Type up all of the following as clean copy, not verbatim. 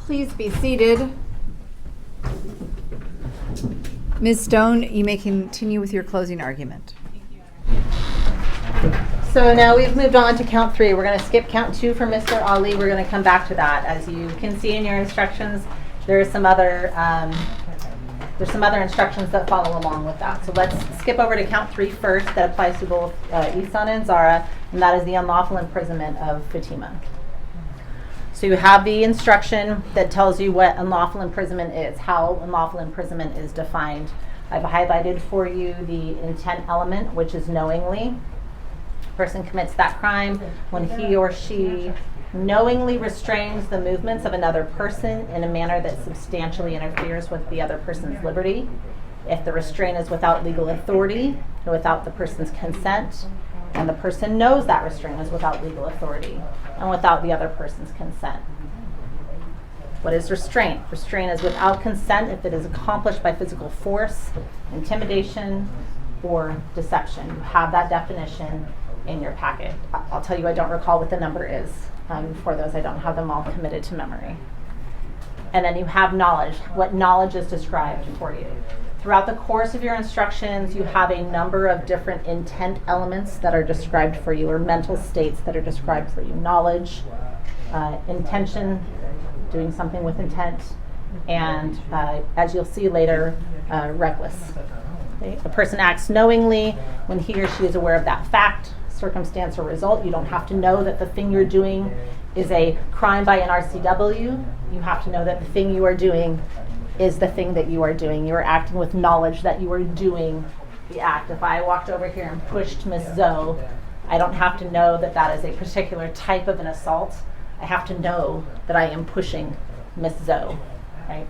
Please be seated. Ms. Stone, you may continue with your closing argument. So now we've moved on to count 3. We're going to skip count 2 for Mr. Ali. We're going to come back to that. As you can see in your instructions, there's some other instructions that follow along with that. So let's skip over to count 3 first. That applies to both Ihsan and Zara, and that is the unlawful imprisonment of Fatima. So you have the instruction that tells you what unlawful imprisonment is, how unlawful imprisonment is defined. I've highlighted for you the intent element, which is knowingly. Person commits that crime when he or she knowingly restrains the movements of another person in a manner that substantially interferes with the other person's liberty. If the restraint is without legal authority or without the person's consent, and the person knows that restraint is without legal authority and without the other person's consent. What is restraint? Restraint is without consent if it is accomplished by physical force, intimidation, or deception. You have that definition in your packet. I'll tell you, I don't recall what the number is. For those, I don't have them all committed to memory. And then you have knowledge, what knowledge is described for you. Throughout the course of your instructions, you have a number of different intent elements that are described for you, or mental states that are described for you. Knowledge, intention, doing something with intent, and as you'll see later, reckless. Okay? A person acts knowingly when he or she is aware of that fact, circumstance, or result. You don't have to know that the thing you're doing is a crime by NRCW. You have to know that the thing you are doing is the thing that you are doing. You are acting with knowledge that you are doing the act. If I walked over here and pushed Miss Zoe, I don't have to know that that is a particular type of an assault. I have to know that I am pushing Miss Zoe, right?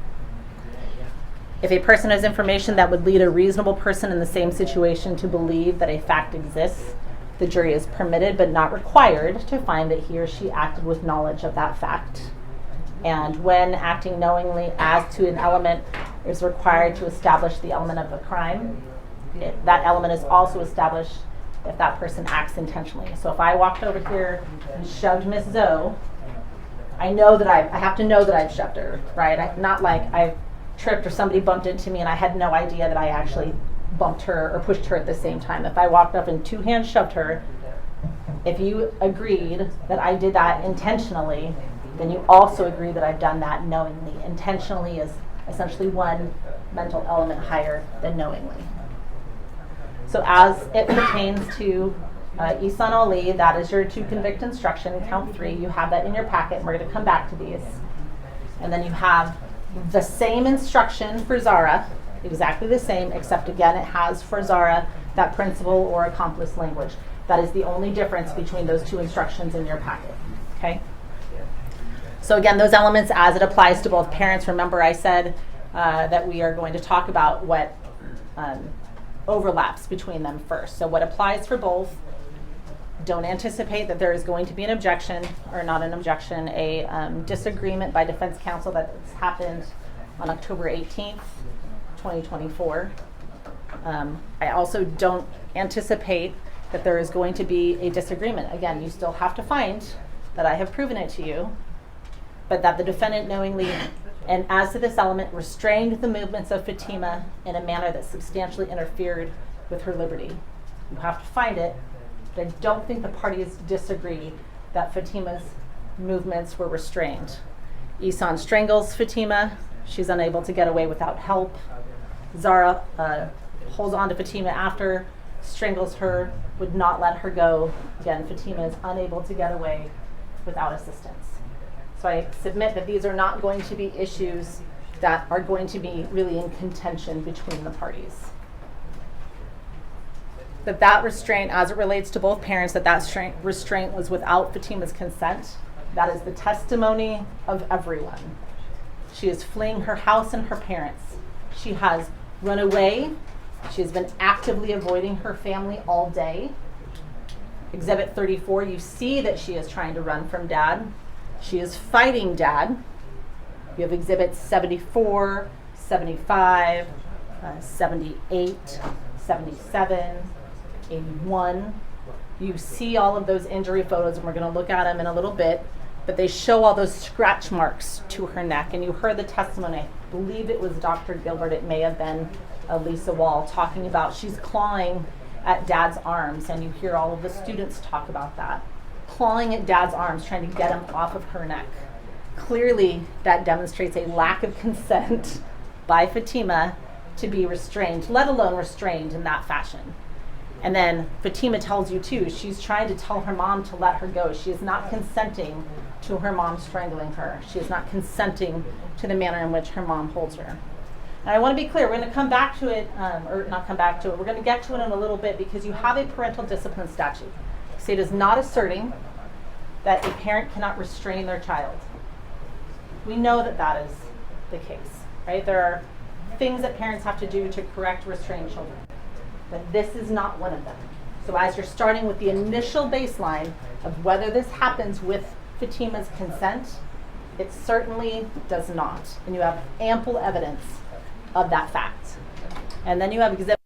If a person has information that would lead a reasonable person in the same situation to believe that a fact exists, the jury is permitted but not required to find that he or she acted with knowledge of that fact. And when acting knowingly as to an element is required to establish the element of the crime, that element is also established if that person acts intentionally. So if I walked over here and shoved Miss Zoe, I know that I have to know that I've shoved her, right? Not like I tripped or somebody bumped into me and I had no idea that I actually bumped her or pushed her at the same time. If I walked up and two hands shoved her, if you agreed that I did that intentionally, then you also agree that I've done that knowingly. Intentionally is essentially one mental element higher than knowingly. So as it pertains to Ihsan Ali, that is your to convict instruction, count 3. You have that in your packet, and we're going to come back to these. And then you have the same instruction for Zara, exactly the same, except again it has for Zara that principal or accomplice language. That is the only difference between those two instructions in your packet. Okay? So again, those elements as it applies to both parents. Remember I said that we are going to talk about what overlaps between them first. So what applies for both, don't anticipate that there is going to be an objection, or not an objection, a disagreement by defense counsel that has happened on October 18th, 2024. I also don't anticipate that there is going to be a disagreement. Again, you still have to find that I have proven it to you, but that the defendant knowingly, and as to this element, restrained the movements of Fatima in a manner that substantially interfered with her liberty. You have to find it, but I don't think the parties disagree that Fatima's movements were restrained. Ihsan strangles Fatima. She's unable to get away without help. Zara holds on to Fatima after, strangles her, would not let her go. Again, Fatima is unable to get away without assistance. So I submit that these are not going to be issues that are going to be really in contention between the parties. That restraint, as it relates to both parents, that restraint was without Fatima's consent. That is the testimony of everyone. She is fleeing her house and her parents. She has run away. She has been actively avoiding her family all day. Exhibit 34, you see that she is trying to run from Dad. She is fighting Dad. You have exhibits 74, 75, 78, 77, 81. You see all of those injury photos, and we're going to look at them in a little bit. but they show all those scratch marks to her neck. And you heard the testimony. I believe it was Dr. Gilbert. It may have been Lisa Wall talking about she's clawing at Dad's arms, and you hear all of the students talk about that. Clawing at Dad's arms, trying to get him off of her neck. Clearly, that demonstrates a lack of consent by Fatima to be restrained, let alone restrained in that fashion. And then Fatima tells you too, she's trying to tell her mom to let her go. She is not consenting to her mom strangling her. She is not consenting to the manner in which her mom holds her. And I want to be clear, we're going to come back to it, or not come back to it, we're going to get to it in a little bit because you have a parental discipline statute. So it is not asserting that a parent cannot restrain their child. We know that that is the case, right? There are things that parents have to do to correct restrained children, but this is not one of them. So as you're starting with the initial baseline of whether this happens with Fatima's consent, it certainly does not. And you have ample evidence of that fact. And then you have exhibit.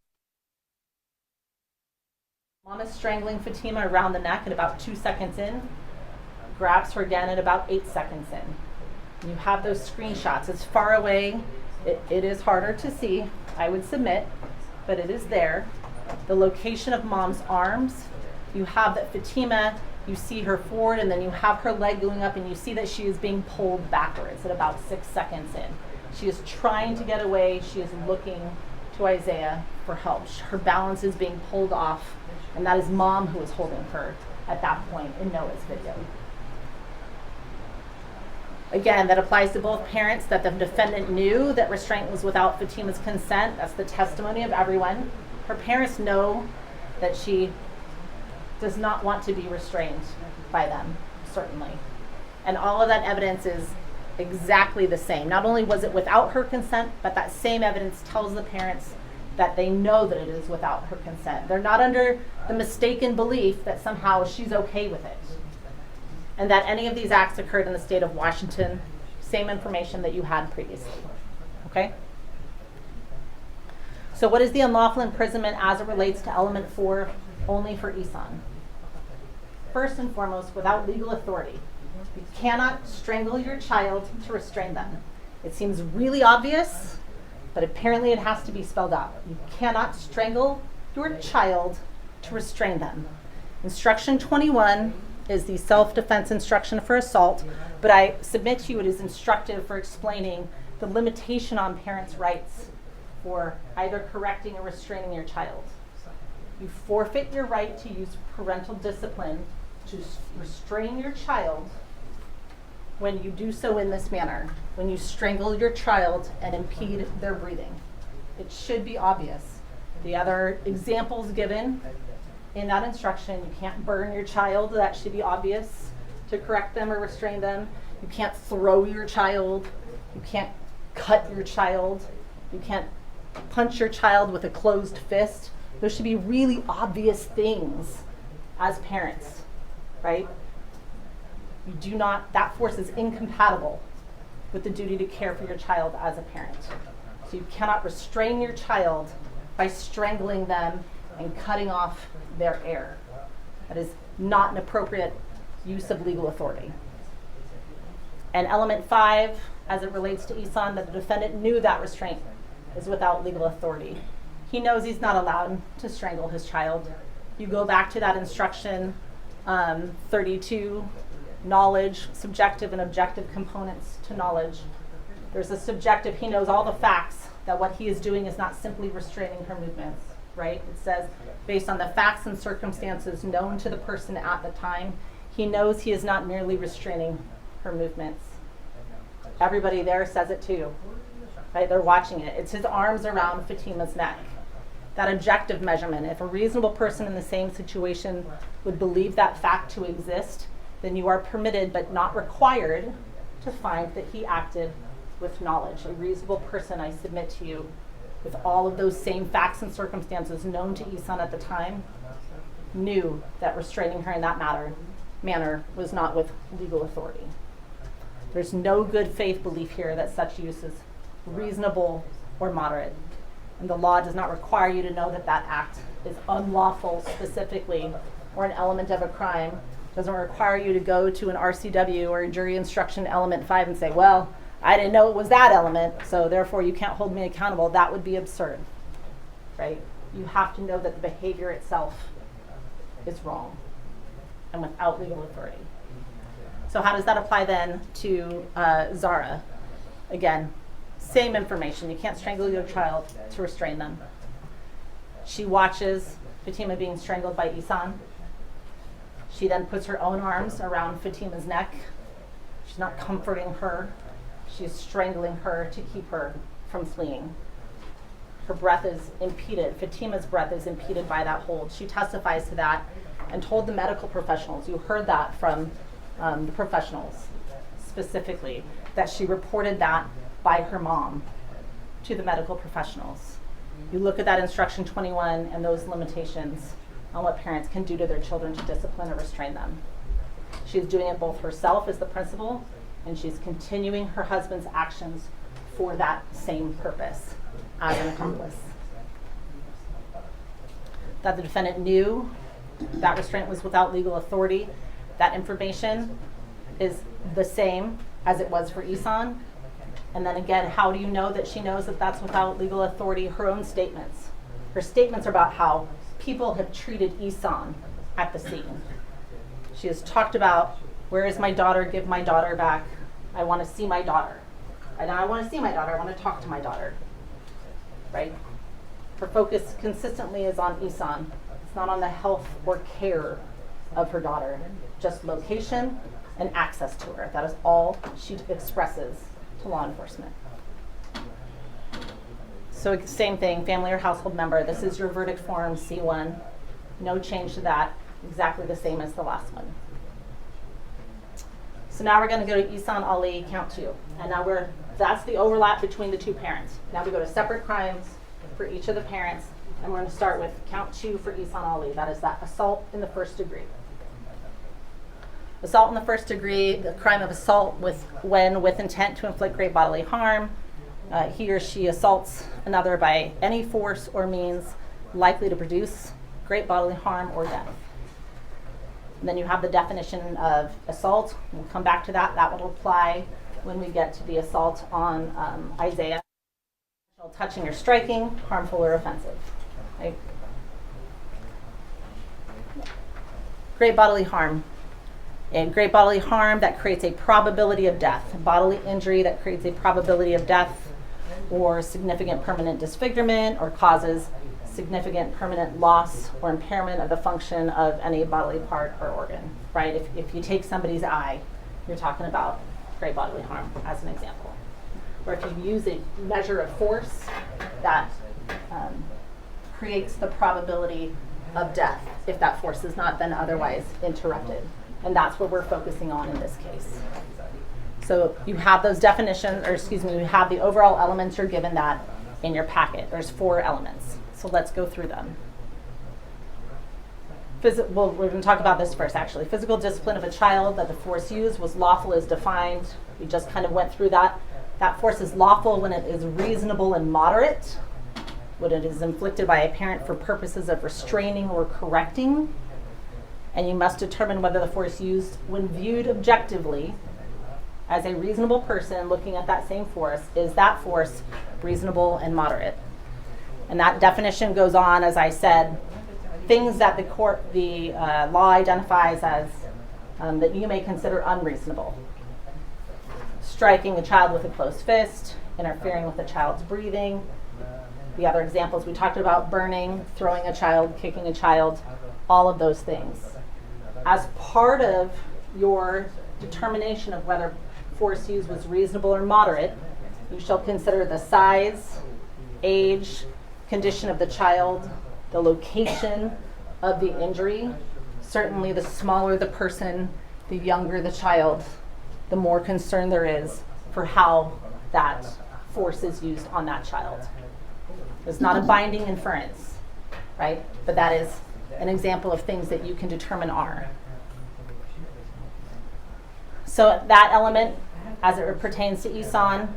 Mom is strangling Fatima around the neck at about 2 seconds in, grabs her again at about 8 seconds in. And you have those screenshots. It's far away. It is harder to see, I would submit, but it is there. The location of mom's arms, you have that Fatima, you see her forward, and then you have her leg going up, and you see that she is being pulled backwards at about 6 seconds in. She is trying to get away. She is looking to Isaiah for help. Her balance is being pulled off, and that is mom who is holding her at that point in Noah's video. Again, that applies to both parents, that the defendant knew that restraint was without Fatima's consent. That's the testimony of everyone. Her parents know that she does not want to be restrained by them, certainly. And all of that evidence is exactly the same. Not only was it without her consent, but that same evidence tells the parents that they know that it is without her consent. They're not under the mistaken belief that somehow she's okay with it. And that any of these acts occurred in the state of Washington, same information that you had previously. Okay? So what is the unlawful imprisonment as it relates to element 4 only for Ihsan? First and foremost, without legal authority. You cannot strangle your child to restrain them. It seems really obvious, but apparently it has to be spelled out. You cannot strangle your child to restrain them. Instruction 21 is the self-defense instruction for assault, but I submit to you it is instructive for explaining the limitation on parents' rights for either correcting or restraining your child. You forfeit your right to use parental discipline to restrain your child when you do so in this manner, when you strangle your child and impede their breathing. It should be obvious. The other examples given in that instruction, you can't burn your child, that should be obvious to correct them or restrain them. You can't throw your child. You can't cut your child. You can't punch your child with a closed fist. Those should be really obvious things as parents, right? You do not, that force is incompatible with the duty to care for your child as a parent. So you cannot restrain your child by strangling them and cutting off their air. That is not an appropriate use of legal authority. And element 5, as it relates to Ihsan, that the defendant knew that restraint is without legal authority. He knows he's not allowed to strangle his child. You go back to that instruction 32, knowledge, subjective and objective components to knowledge. There's a subjective, he knows all the facts that what he is doing is not simply restraining her movements, right? It says, based on the facts and circumstances known to the person at the time, he knows he is not merely restraining her movements. Everybody there says it too, right? They're watching it. It's his arms around Fatima's neck. That objective measurement, if a reasonable person in the same situation would believe that fact to exist, then you are permitted but not required to find that he acted with knowledge. A reasonable person, I submit to you, with all of those same facts and circumstances known to Ihsan at the time, knew that restraining her in that manner was not with legal authority. There's no good faith belief here that such use is reasonable or moderate. And the law does not require you to know that that act is unlawful specifically or an element of a crime Doesn't require you to go to an RCW or a jury instruction element 5 and say, well, I didn't know it was that element, so therefore you can't hold me accountable. That would be absurd, right? You have to know that the behavior itself is wrong and without legal authority. So how does that apply then to Zara? Again, same information. You can't strangle your child to restrain them. She watches Fatima being strangled by Ihsan. She then puts her own arms around Fatima's neck. She's not comforting her. She's strangling her to keep her from fleeing. Her breath is impeded. Fatima's breath is impeded by that hold. She testifies to that and told the medical professionals, you heard that from the professionals specifically, that she reported that by her mom to the medical professionals. You look at that instruction 21 and those limitations on what parents can do to their children to discipline or restrain them. She's doing it both herself as the principal, and she's continuing her husband's actions for that same purpose as an accomplice. That the defendant knew that restraint was without legal authority, that information is the same as it was for Ihsan. And then again, how do you know that she knows that that's without legal authority? Her own statements. Her statements are about how people have treated Ihsan at the scene. She has talked about, where is my daughter? Give my daughter back. I want to see my daughter. And I want to see my daughter. I want to talk to my daughter. Right? Her focus consistently is on Ihsan. It's not on the health or care of her daughter. Just location and access to her. That is all she expresses to law enforcement. So same thing, family or household member. This is your verdict form, C1. No change to that. Exactly the same as the last one. So now we're going to go to Ihsan Ali, count 2. And now that's the overlap between the two parents. Now we go to separate crimes for each of the parents. And we're going to start with count 2 for Ihsan Ali. That is that assault in the first degree. Assault in the first degree, the crime of assault with intent to inflict great bodily harm. He or she assaults another by any force or means likely to produce great bodily harm or death. And then you have the definition of assault. We'll come back to that. That will apply when we get to the assault on Isaiah. Touching or striking, harmful or offensive. Right? Great bodily harm. And great bodily harm that creates a probability of death. Bodily injury that creates a probability of death or significant permanent disfigurement or causes significant permanent loss or impairment of the function of any bodily part or organ, right? If you take somebody's eye, you're talking about great bodily harm as an example. Or if you use a measure of force that creates the probability of death if that force is not then otherwise interrupted. And that's what we're focusing on in this case. So you have those definitions, you have the overall elements. You're given that in your packet. There's 4 elements. So let's go through them. We're going to talk about this first, actually. Physical discipline of a child, that the force used was lawful as defined. We just kind of went through that. That force is lawful when it is reasonable and moderate, when it is inflicted by a parent for purposes of restraining or correcting. And you must determine whether the force used, when viewed objectively, as a reasonable person looking at that same force, is that force reasonable and moderate? And that definition goes on, as I said, things that the law identifies as that you may consider unreasonable. Striking a child with a closed fist, interfering with a child's breathing. The other examples we talked about, burning, throwing a child, kicking a child, all of those things. As part of your determination of whether force used was reasonable or moderate, you shall consider the size, age, condition of the child, the location of the injury. Certainly the smaller the person, the younger the child, the more concern there is for how that force is used on that child. It's not a binding inference, right? But that is an example of things that you can determine are. So that element, as it pertains to Ihsan,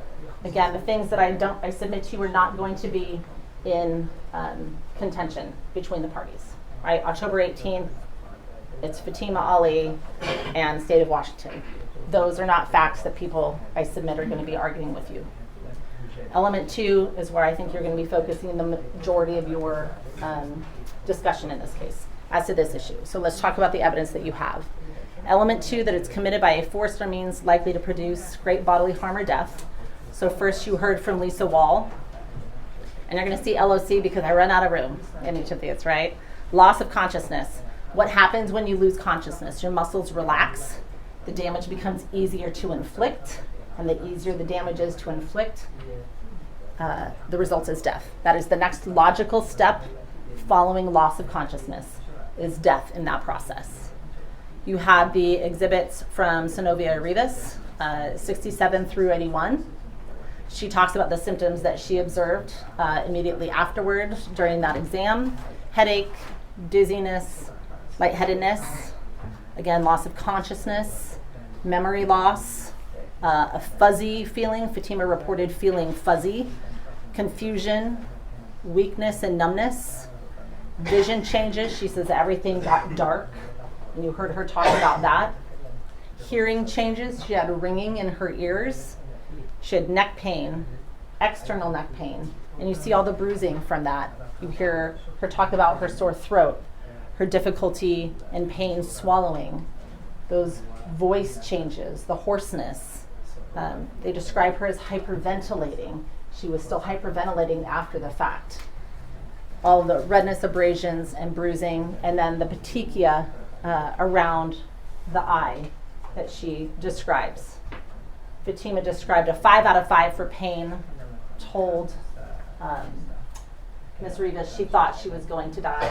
again, the things that I submit to you are not going to be in contention between the parties, right? October 18th, It's Fatima Ali and State of Washington. Those are not facts that people I submit are going to be arguing with you. Element 2 is where I think you're going to be focusing the majority of your discussion in this case as to this issue. So let's talk about the evidence that you have. Element 2, that it's committed by a force or means likely to produce great bodily harm or death. So first you heard from Lisa Wall, and you're going to see LOC because I run out of room in each of these, right? Loss of consciousness. What happens when you lose consciousness? Your muscles relax, the damage becomes easier to inflict, and the easier the damage is to inflict, the result is death. That is the next logical step following loss of consciousness, is death in that process. You have the exhibits from Synovia Rivas, 67 through 81. She talks about the symptoms that she observed immediately afterward during that exam: headache, dizziness, lightheadedness, again, loss of consciousness, memory loss, a fuzzy feeling. Fatima reported feeling fuzzy, confusion, weakness and numbness, vision changes. She says everything got dark, and you heard her talk about that. Hearing changes. She had ringing in her ears. She had neck pain, external neck pain, and you see all the bruising from that. You hear her talk about her sore throat, her difficulty and pain swallowing, those voice changes, the hoarseness. They describe her as hyperventilating. She was still hyperventilating after the fact. All the redness, abrasions, and bruising, and then the petechia around the eye that she describes. Fatima described a 5 out of 5 for pain, told Ms. Rivas she thought she was going to die,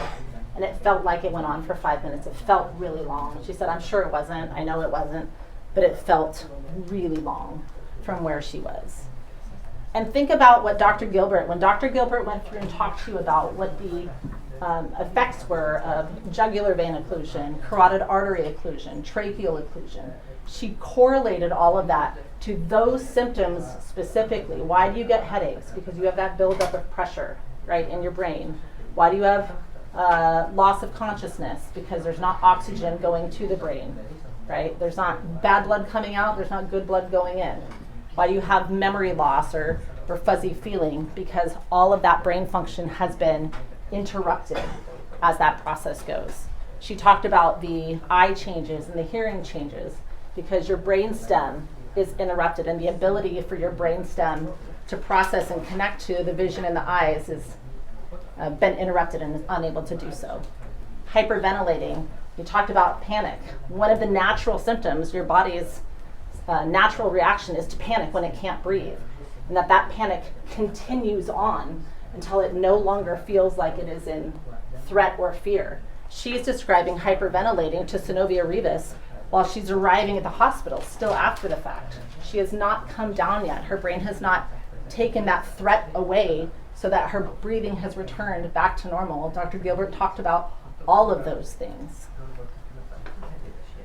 and it felt like it went on for 5 minutes. It felt really long. She said, I'm sure it wasn't, I know it wasn't, but it felt really long from where she was. And think about what Dr. Gilbert, when Dr. Gilbert went through and talked to you about what the effects were of jugular vein occlusion, carotid artery occlusion, tracheal occlusion. She correlated all of that to those symptoms specifically. Why do you get headaches? Because you have that buildup of pressure, right, in your brain. Why do you have loss of consciousness? Because there's not oxygen going to the brain, right? There's not bad blood coming out, there's not good blood going in. Why do you have memory loss or fuzzy feeling? Because all of that brain function has been interrupted as that process goes. She talked about the eye changes and the hearing changes because your brain stem is interrupted, and the ability for your brain stem to process and connect to the vision in the eyes has been interrupted and is unable to do so. Hyperventilating, you talked about panic. One of the natural symptoms, your body's natural reaction is to panic when it can't breathe, and that panic continues on until it no longer feels like it is in threat or fear. She's describing hyperventilating to Synovia Rivas while she's arriving at the hospital, still after the fact. She has not come down yet. Her brain has not taken that threat away so that her breathing has returned back to normal. Dr. Gilbert talked about all of those things.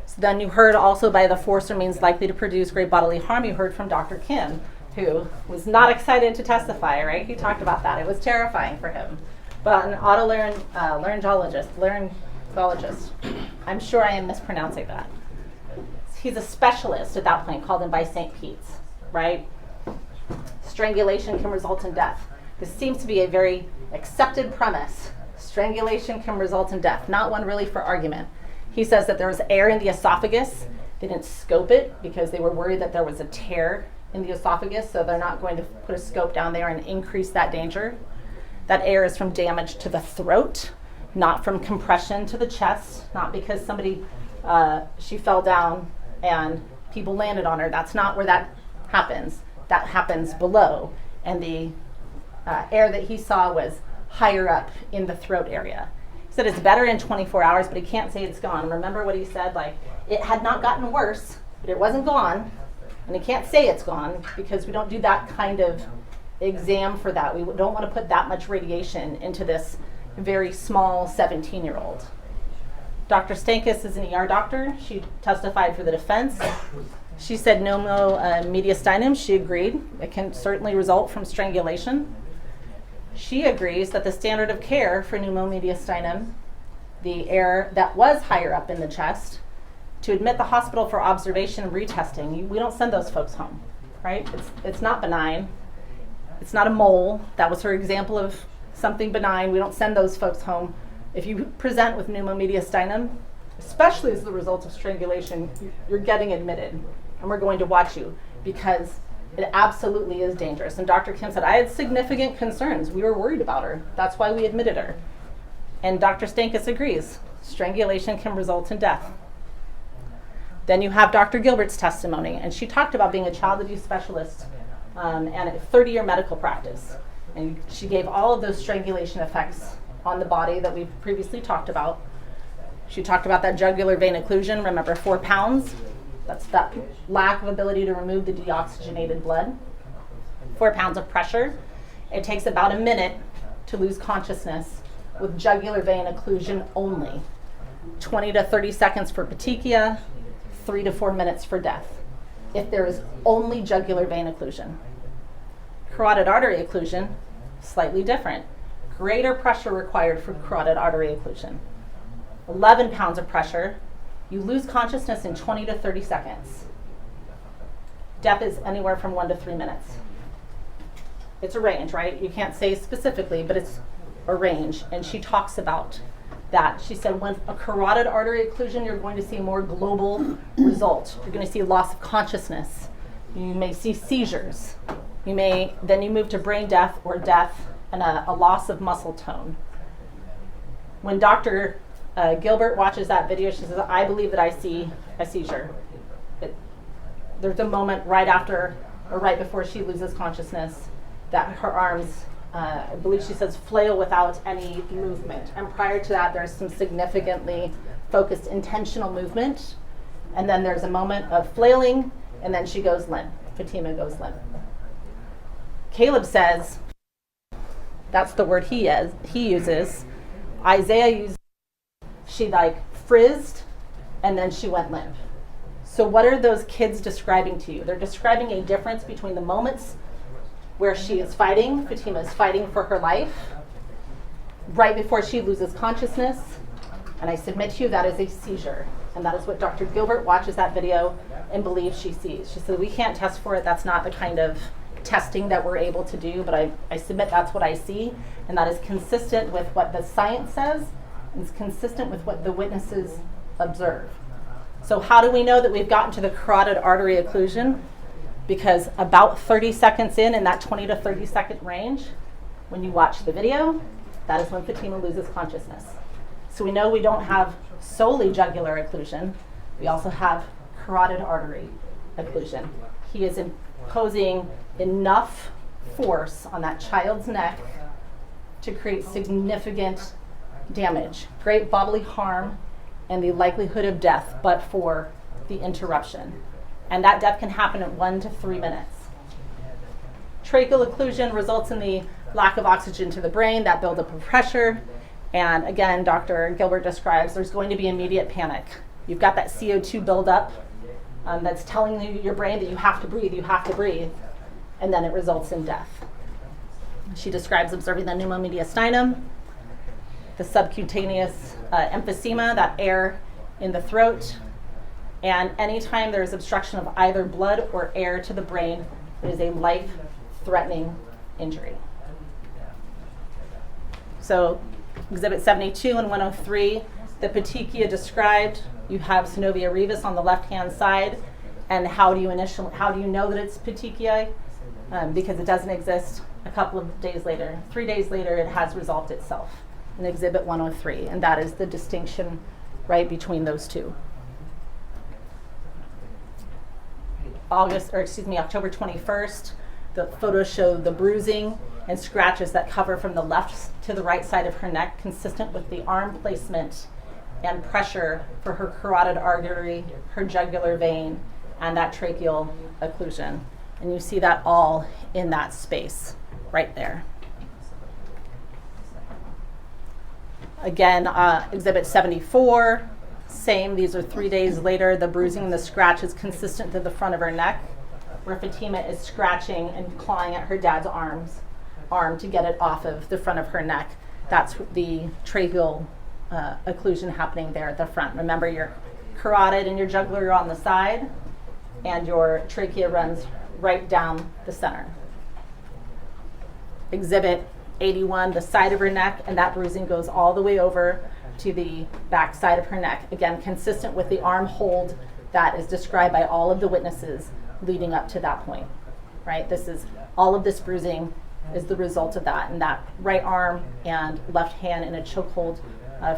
So then you heard also by the force or means likely to produce great bodily harm, you heard from Dr. Kim, who was not excited to testify, right? He talked about that. It was terrifying for him. But an otolaryngologist, I'm sure I am mispronouncing that. He's a specialist at that point, called in by St. Pete's, right? Strangulation can result in death. This seems to be a very accepted premise. Strangulation can result in death, not one really for argument. He says that there was air in the esophagus. They didn't scope it because they were worried that there was a tear in the esophagus, so they're not going to put a scope down there and increase that danger. That air is from damage to the throat, not from compression to the chest, not because she fell down and people landed on her. That's not where that happens. That happens below. And the air that he saw was higher up in the throat area. He said it's better in 24 hours, but he can't say it's gone. Remember what he said? Like, it had not gotten worse, but it wasn't gone. And he can't say it's gone because we don't do that kind of exam for that. We don't want to put that much radiation into this very small 17-year-old. Dr. Stankus is an ER doctor. She testified for the defense. She said pneumo mediastinum. She agreed. It can certainly result from strangulation. She agrees that the standard of care for pneumo mediastinum the air that was higher up in the chest, to admit the hospital for observation and retesting. We don't send those folks home, right? It's not benign. It's not a mole. That was her example of something benign. We don't send those folks home. If you present with pneumomediastinum, especially as the result of strangulation, you're getting admitted, and we're going to watch you because it absolutely is dangerous. And Dr. Kim said, I had significant concerns. We were worried about her. That's why we admitted her. And Dr. Stankus agrees. Strangulation can result in death. Then you have Dr. Gilbert's testimony, and she talked about being a child abuse specialist and a 30-year medical practice. And she gave all of those strangulation effects on the body that we've previously talked about. She talked about that jugular vein occlusion, remember 4 pounds? That's that lack of ability to remove the deoxygenated blood. 4 pounds of pressure. It takes about a minute to lose consciousness with jugular vein occlusion only. 20 to 30 seconds for petechia, 3 to 4 minutes for death, if there is only jugular vein occlusion. Carotid artery occlusion, slightly different. Greater pressure required for carotid artery occlusion. 11 pounds of pressure, you lose consciousness in 20 to 30 seconds. Death is anywhere from 1 to 3 minutes. It's a range, right? You can't say specifically, but it's a range. And she talks about that. She said when a carotid artery occlusion, you're going to see a more global result. You're going to see loss of consciousness. You may see seizures. Then you move to brain death or death and a loss of muscle tone. When Dr. Gilbert watches that video, she says, I believe that I see a seizure. There's a moment right after or right before she loses consciousness that her arms, I believe she says, flail without any movement. And prior to that, there's some significantly focused intentional movement. And then there's a moment of flailing, and then she goes limp. Fatima goes limp. Caleb says, that's the word he uses. Isaiah uses, she frizzed, and then she went limp. So what are those kids describing to you? They're describing a difference between the moments where she is fighting, Fatima is fighting for her life, right before she loses consciousness. And I submit to you that is a seizure. And that is what Dr. Gilbert watches that video and believes she sees. She said, we can't test for it. That's not the kind of testing that we're able to do, but I submit that's what I see. And that is consistent with what the science says, and it's consistent with what the witnesses observe. So how do we know that we've gotten to the carotid artery occlusion? Because about 30 seconds in that 20 to 30 second range, when you watch the video, that is when Fatima loses consciousness. So we know we don't have solely jugular occlusion. We also have carotid artery occlusion. He is imposing enough force on that child's neck to create significant damage, great bodily harm, and the likelihood of death, but for the interruption. And that death can happen in 1 to 3 minutes. Tracheal occlusion results in the lack of oxygen to the brain, that buildup of pressure. And again, Dr. Gilbert describes there's going to be immediate panic. You've got that CO2 buildup that's telling your brain that you have to breathe, and then it results in death. She describes observing the pneumomediastinum, the subcutaneous emphysema, that air in the throat, and anytime there is obstruction of either blood or air to the brain, it is a life-threatening injury. So Exhibit 72 and 103, the petechia described, you have synovia brevis on the left-hand side, and how do you know that it's petechia? Because it doesn't exist a couple of days later. 3 days later, it has resolved itself in Exhibit 103, and that is the distinction right between those two. October 21st, the photos show the bruising and scratches that cover from the left to the right side of her neck, consistent with the arm placement and pressure for her carotid artery, her jugular vein, and that tracheal occlusion. And you see that all in that space right there. Again, Exhibit 74, same, these are 3 days later. The bruising and the scratch is consistent to the front of her neck, where Fatima is scratching and clawing at her dad's arm to get it off of the front of her neck. That's the tracheal occlusion happening there at the front. Remember, your carotid and your jugular are on the side, and your trachea runs right down the center. Exhibit 81, the side of her neck, and that bruising goes all the way over to the back side of her neck. Again, consistent with the arm hold that is described by all of the witnesses leading up to that point, right? All of this bruising is the result of that, and that right arm and left hand in a chokehold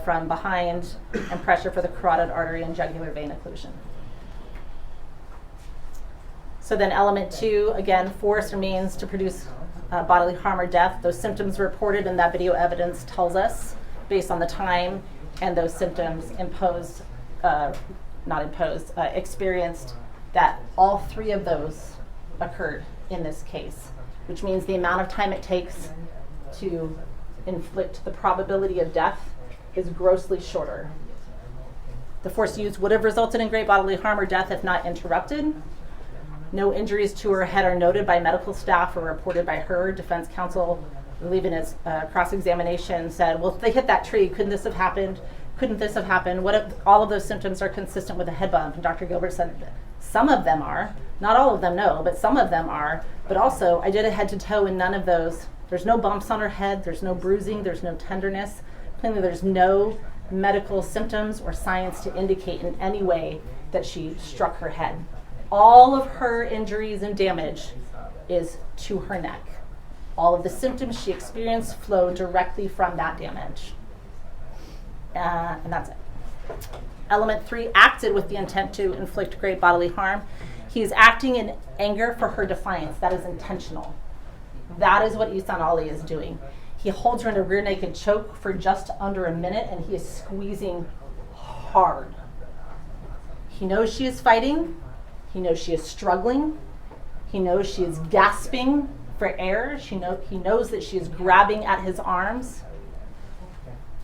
from behind, and pressure for the carotid artery and jugular vein occlusion. So then element 2, again, force or means to produce bodily harm or death. Those symptoms reported in that video evidence tells us, based on the time and those symptoms experienced, that all 3 of those occurred in this case, which means the amount of time it takes to inflict the probability of death is grossly shorter. The force used would have resulted in great bodily harm or death if not interrupted. No injuries to her head are noted by medical staff or reported by her. Defense counsel, I believe in his cross-examination, said, well, if they hit that tree, couldn't this have happened? Couldn't this have happened? What if all of those symptoms are consistent with a head bump? And Dr. Gilbert said, some of them are. Not all of them, no, but some of them are. But also, I did a head to toe in none of those. There's no bumps on her head. There's no bruising. There's no tenderness. Plainly, there's no medical symptoms or science to indicate in any way that she struck her head. All of her injuries and damage is to her neck. All of the symptoms she experienced flow directly from that damage. And that's it. Element 3, acted with the intent to inflict great bodily harm. He is acting in anger for her defiance. That is intentional. That is what Ihsan Ali is doing. He holds her in a rear naked choke for just under a minute, and he is squeezing hard. He knows she is fighting. He knows she is struggling. He knows she is gasping for air. He knows that she is grabbing at his arms.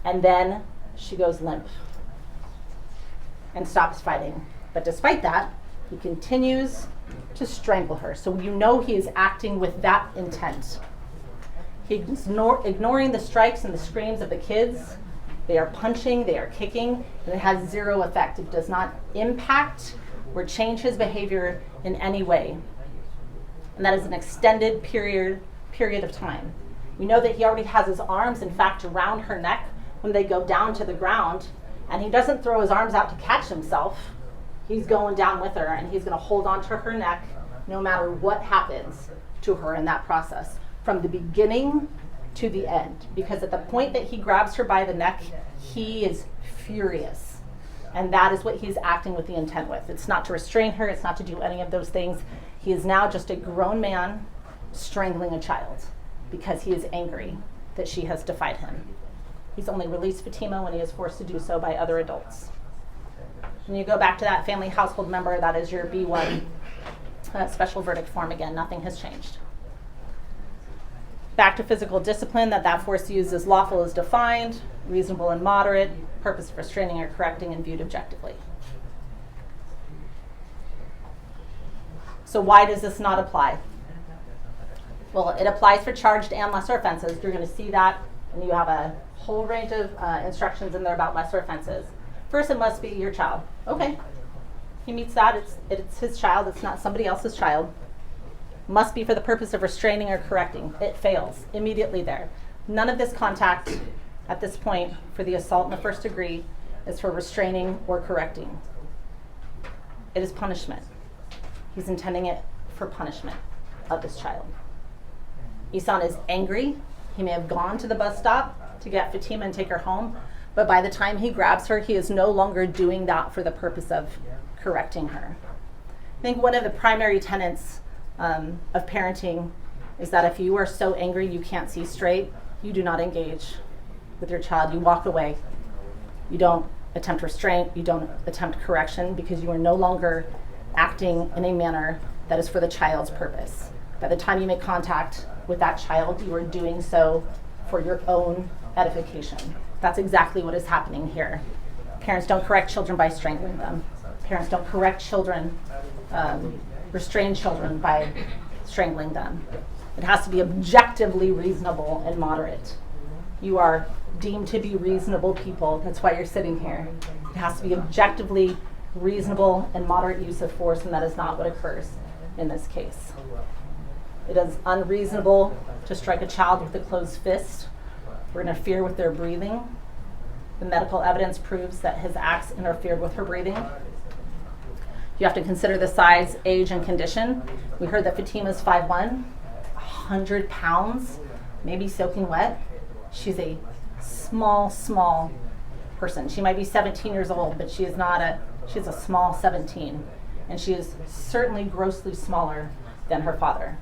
And then she goes limp and stops fighting. But despite that, he continues to strangle her. So you know he is acting with that intent. He's ignoring the strikes and the screams of the kids. They are punching, they are kicking, and it has zero effect. It does not impact or change his behavior in any way. And that is an extended period of time. We know that he already has his arms, in fact, around her neck when they go down to the ground, and he doesn't throw his arms out to catch himself. He's going down with her, and he's going to hold onto her neck no matter what happens to her in that process, from the beginning to the end. Because at the point that he grabs her by the neck, he is furious. And that is what he's acting with the intent with. It's not to restrain her, it's not to do any of those things. He is now just a grown man strangling a child because he is angry that she has defied him. He's only released Fatima when he is forced to do so by other adults. When you go back to that family household member, that is your B1 special verdict form again. Nothing has changed. Back to physical discipline, that force used as lawful is defined, reasonable and moderate, purpose of restraining or correcting, and viewed objectively. So why does this not apply? Well, it applies for charged and lesser offenses. You're going to see that, and you have a whole range of instructions in there about lesser offenses. First, it must be your child. Okay, he meets that. It's his child. It's not somebody else's child. Must be for the purpose of restraining or correcting. It fails immediately there. None of this contact at this point for the assault in the first degree is for restraining or correcting. It is punishment. He's intending it for punishment of this child. Ihsan is angry. He may have gone to the bus stop to get Fatima and take her home, but by the time he grabs her, he is no longer doing that for the purpose of correcting her. I think one of the primary tenets of parenting is that if you are so angry you can't see straight, you do not engage with your child. You walk away. You don't attempt restraint. You don't attempt correction because you are no longer acting in a manner that is for the child's purpose. By the time you make contact with that child, you are doing so for your own edification. That's exactly what is happening here. Parents don't correct children by strangling them. Parents don't correct children, restrain children by strangling them. It has to be objectively reasonable and moderate. You are deemed to be reasonable people. That's why you're sitting here. It has to be objectively reasonable and moderate use of force, and that is not what occurs in this case. It is unreasonable to strike a child with a closed fist or interfere with their breathing. The medical evidence proves that his acts interfered with her breathing. You have to consider the size, age, and condition. We heard that Fatima's 5'1", 100 pounds, maybe soaking wet. She's a small person. She might be 17 years old, but she's a small 17. And she is certainly grossly smaller than her father.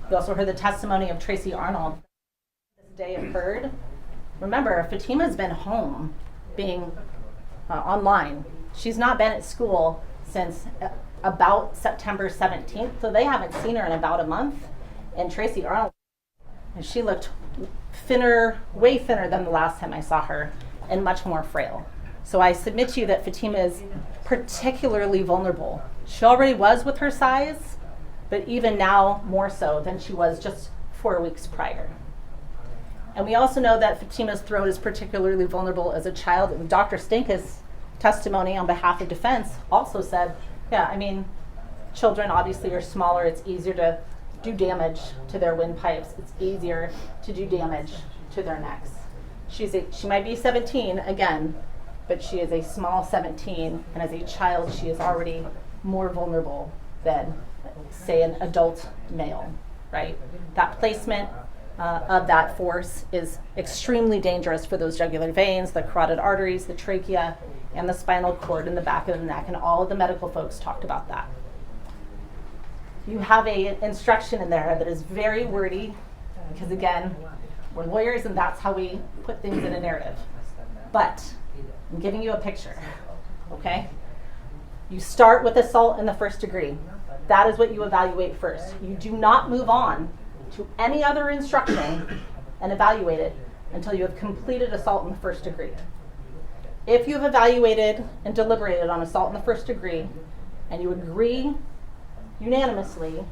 We also heard the testimony of Tracy Arnold. This day occurred. Remember, Fatima's been home, being online. She's not been at school since about September 17th, so they haven't seen her in about a month. And Tracy Arnold, and she looked thinner, way thinner than the last time I saw her, and much more frail. So I submit to you that Fatima is particularly vulnerable. She already was with her size, but even now more so than she was just 4 weeks prior. And we also know that Fatima's throat is particularly vulnerable as a child. And Dr. Stankus' testimony on behalf of defense also said, children obviously are smaller. It's easier to do damage to their windpipes. It's easier to do damage to their necks. She might be 17 again, but she is a small 17, and as a child, she is already more vulnerable than, say, an adult male, right? That placement of that force is extremely dangerous for those jugular veins, the carotid arteries, the trachea, and the spinal cord in the back of the neck, and all of the medical folks talked about that. You have an instruction in there that is very wordy, because again, we're lawyers and that's how we put things in a narrative. But I'm giving you a picture, okay? You start with assault in the first degree. That is what you evaluate first. You do not move on to any other instruction and evaluate it until you have completed assault in the first degree. If you have evaluated and deliberated on assault in the first degree and you agree unanimously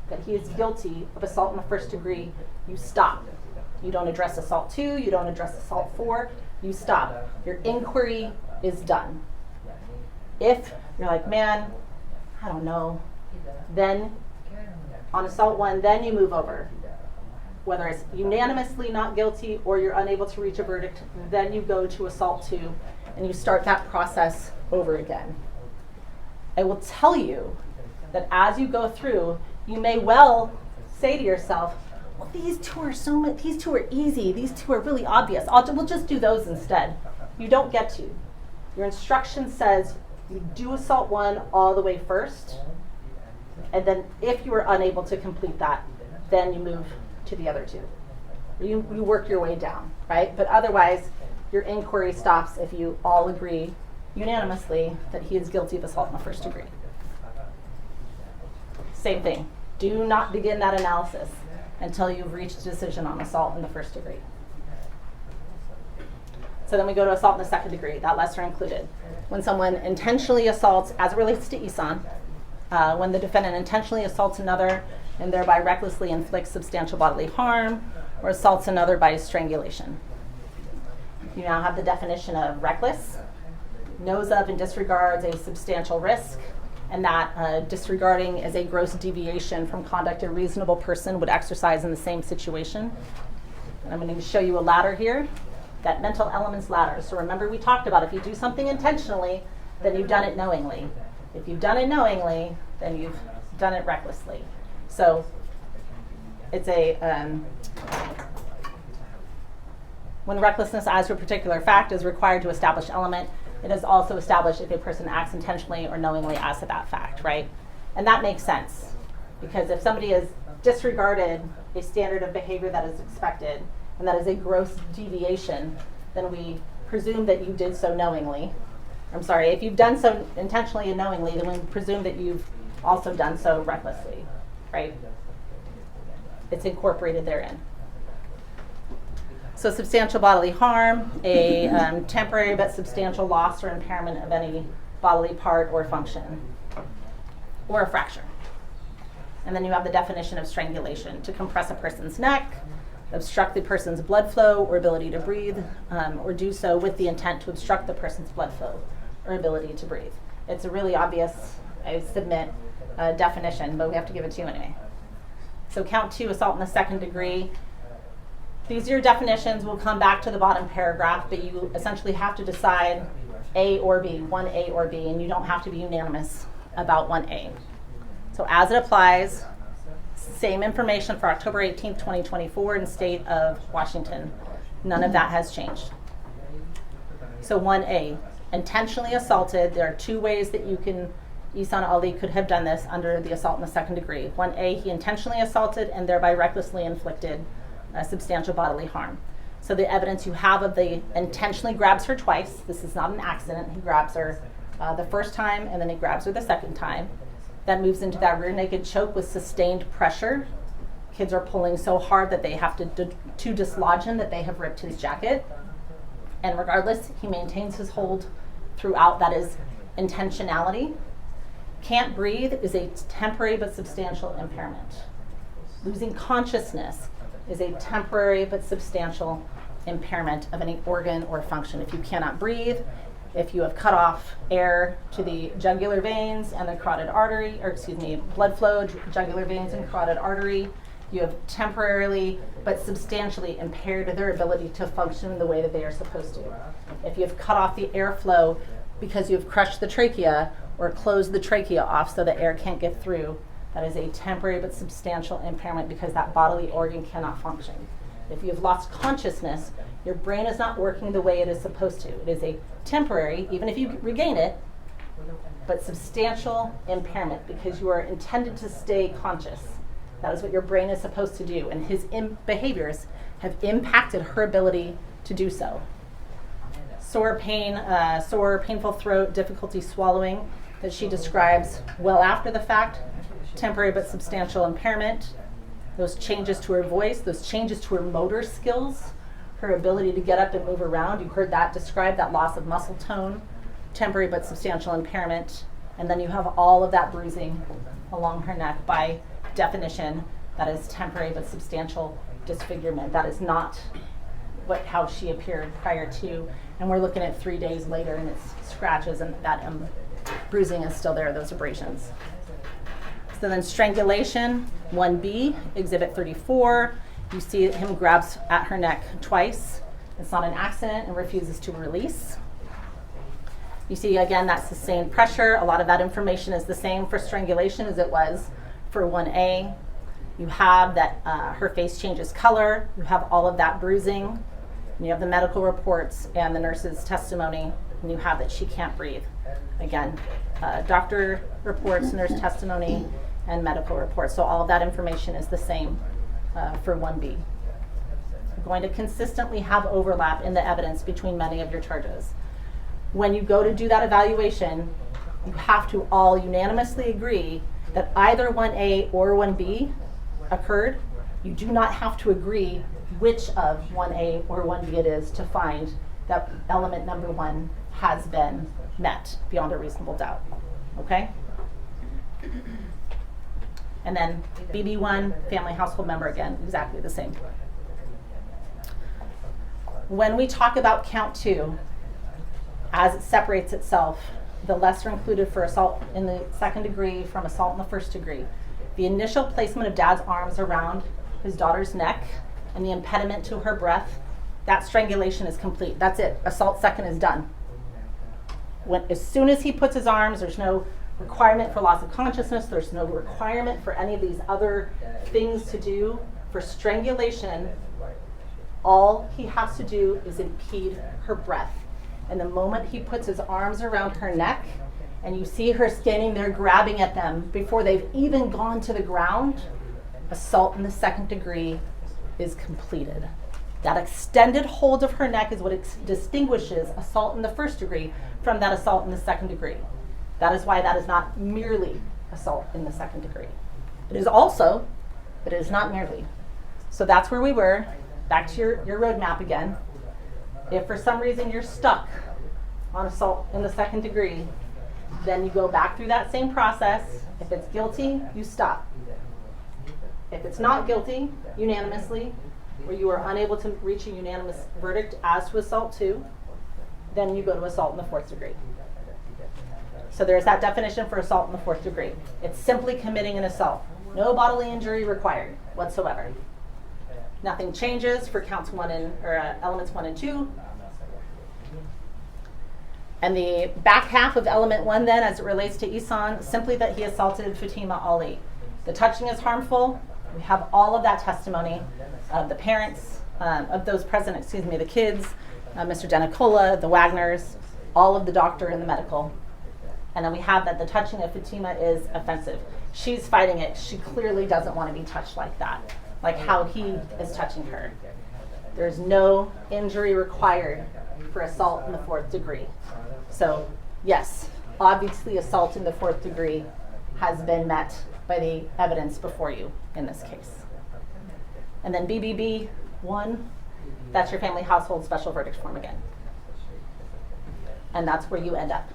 that he is guilty of assault in the first degree, you stop. You don't address assault 2, you don't address assault 4, you stop. Your inquiry is done. If you're like, man, I don't know, then on assault 1, then you move over. Whether it's unanimously not guilty or you're unable to reach a verdict, then you go to assault 2 and you start that process over again. I will tell you that as you go through, you may well say to yourself, well, these two are easy, these two are really obvious. We'll just do those instead. You don't get to. Your instruction says you do assault 1 all the way first, and then if you are unable to complete that, then you move to the other 2. You work your way down, right? But otherwise, your inquiry stops if you all agree unanimously that he is guilty of assault in the first degree. Same thing. Do not begin that analysis until you've reached a decision on assault in the first degree. So then we go to assault in the second degree, that lesser included. When someone intentionally assaults, as it relates to Ihsan, when the defendant intentionally assaults another and thereby recklessly inflicts substantial bodily harm or assaults another by strangulation. You now have the definition of reckless, knows of and disregards a substantial risk, and that disregarding is a gross deviation from conduct a reasonable person would exercise in the same situation. And I'm going to show you a ladder here, that mental elements ladder. So remember we talked about if you do something intentionally, then you've done it knowingly. If you've done it knowingly, then you've done it recklessly. So it's when recklessness as to a particular fact is required to establish element, it is also established if a person acts intentionally or knowingly as to that fact, right? And that makes sense, because if somebody has disregarded a standard of behavior that is expected, and that is a gross deviation, then we presume that you did so knowingly. If you've done so intentionally and knowingly, then we presume that you've also done so recklessly, right? It's incorporated therein. So substantial bodily harm, a temporary but substantial loss or impairment of any bodily part or function, or a fracture. And then you have the definition of strangulation, to compress a person's neck obstruct the person's blood flow or ability to breathe, or do so with the intent to obstruct the person's blood flow or ability to breathe. It's a really obvious, I submit, definition, but we have to give it to you anyway. So count 2, assault in the second degree. These are your definitions. We'll come back to the bottom paragraph, but you essentially have to decide A or B, 1A or B, and you don't have to be unanimous about 1A. So as it applies, same information for October 18th, 2024 in the state of Washington. None of that has changed. So 1A, intentionally assaulted. There are 2 ways that you can, Ihsan Ali could have done this under the assault in the second degree. 1A, he intentionally assaulted and thereby recklessly inflicted substantial bodily harm. So the evidence you have of the intentionally grabs her twice. This is not an accident. He grabs her the first time and then he grabs her the second time. That moves into that rear naked choke with sustained pressure. Kids are pulling so hard that they have to dislodge him that they have ripped his jacket. And regardless, he maintains his hold throughout. That is intentionality. Can't breathe is a temporary but substantial impairment. Losing consciousness is a temporary but substantial impairment of any organ or function. If you cannot breathe, if you have cut off air to the jugular veins and the carotid artery, blood flow, jugular veins and carotid artery, you have temporarily but substantially impaired their ability to function the way that they are supposed to. If you have cut off the airflow because you've crushed the trachea or closed the trachea off so the air can't get through, that is a temporary but substantial impairment because that bodily organ cannot function. If you have lost consciousness, your brain is not working the way it is supposed to. It is a temporary, even if you regain it, but substantial impairment because you are intended to stay conscious. That is what your brain is supposed to do, and his behaviors have impacted her ability to do so. Sore pain, painful throat, difficulty swallowing that she describes well after the fact, temporary but substantial impairment. Those changes to her voice, those changes to her motor skills, her ability to get up and move around. You heard that described, that loss of muscle tone, temporary but substantial impairment. And then you have all of that bruising along her neck. By definition, that is temporary but substantial disfigurement. That is not how she appeared prior to. And we're looking at 3 days later and it's scratches and that bruising is still there, those abrasions. So then strangulation, 1B, Exhibit 34. You see him grabs at her neck twice. It's not an accident and refuses to release. You see, again, that sustained pressure. A lot of that information is the same for strangulation as it was for 1A. You have that her face changes color. You have all of that bruising. And you have the medical reports and the nurse's testimony. And you have that she can't breathe. Again, doctor reports, nurse testimony, and medical reports. So all of that information is the same for 1B. You're going to consistently have overlap in the evidence between many of your charges. When you go to do that evaluation, you have to all unanimously agree that either 1A or 1B occurred. You do not have to agree which of 1A or 1B it is to find that element number 1 has been met beyond a reasonable doubt. Okay? And then BB1, family household member, again, exactly the same. When we talk about count 2, as it separates itself, the lesser included for assault in the second degree from assault in the first degree, the initial placement of dad's arms around his daughter's neck and the impediment to her breath, that strangulation is complete. That's it. Assault second is done. As soon as he puts his arms, there's no requirement for loss of consciousness. There's no requirement for any of these other things to do. For strangulation, all he has to do is impede her breath. And the moment he puts his arms around her neck, and you see her standing there grabbing at them before they've even gone to the ground, assault in the second degree is completed. That extended hold of her neck is what distinguishes assault in the first degree from that assault in the second degree. That is why that is not merely assault in the second degree. It is also, but it is not merely. So that's where we were. Back to your roadmap again. If for some reason you're stuck on assault in the second degree, then you go back through that same process. If it's guilty, you stop. If it's not guilty, unanimously, where you are unable to reach a unanimous verdict as to assault 2, then you go to assault in the 4th degree. So there's that definition for assault in the 4th degree. It's simply committing an assault. No bodily injury required whatsoever. Nothing changes for elements 1 and 2. And the back half of element 1 then, as it relates to Ihsan, simply that he assaulted Fatima Ali. The touching is harmful. We have all of that testimony of the parents, of those present, the kids, Mr. Denicola, the Wagners, all of the doctor and the medical. And then we have that the touching of Fatima is offensive. She's fighting it. She clearly doesn't want to be touched like that, like how he is touching her. There's no injury required for assault in the 4th degree. So yes, obviously assault in the 4th degree has been met by the evidence before you in this case. And then BBB 1, that's your family household special verdict form again. And that's where you end up.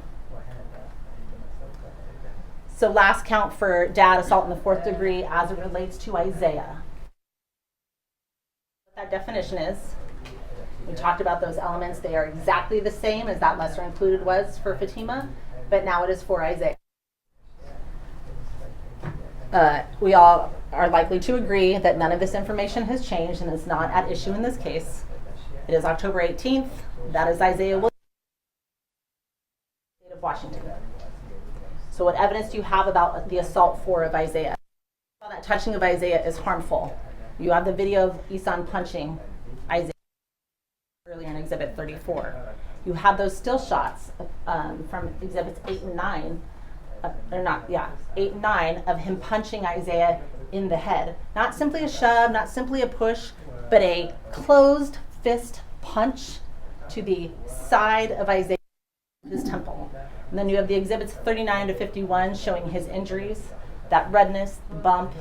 So last count for dad assault in the 4th degree as it relates to Isaiah. What that definition is, we talked about those elements. They are exactly the same as that lesser included was for Fatima, but now it is for Isaiah. We all are likely to agree that none of this information has changed and is not at issue in this case. It is October 18th. That is Isaiah Williams, state of Washington. So what evidence do you have about the assault 4 of Isaiah? That touching of Isaiah is harmful. You have the video of Ihsan punching Isaiah earlier in Exhibit 34. You have those still shots from Exhibits 8 and 9, 8 and 9 of him punching Isaiah in the head. Not simply a shove, not simply a push, but a closed fist punch to the side of Isaiah, his temple. And then you have the Exhibits 39 to 51 showing his injuries, that redness, the bump,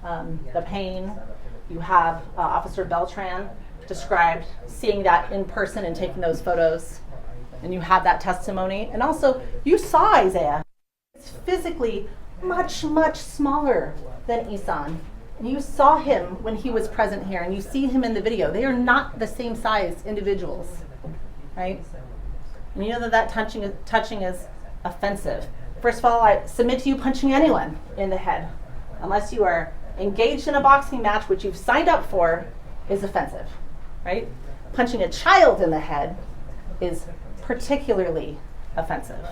the pain. You have Officer Beltran described seeing that in person and taking those photos. And you have that testimony. And also, you saw Isaiah. It's physically much, much smaller than Ihsan. And you saw him when he was present here, and you see him in the video. They are not the same size individuals, right? And you know that touching is offensive. First of all, I submit to you punching anyone in the head, unless you are engaged in a boxing match, which you've signed up for, is offensive, right? Punching a child in the head is particularly offensive.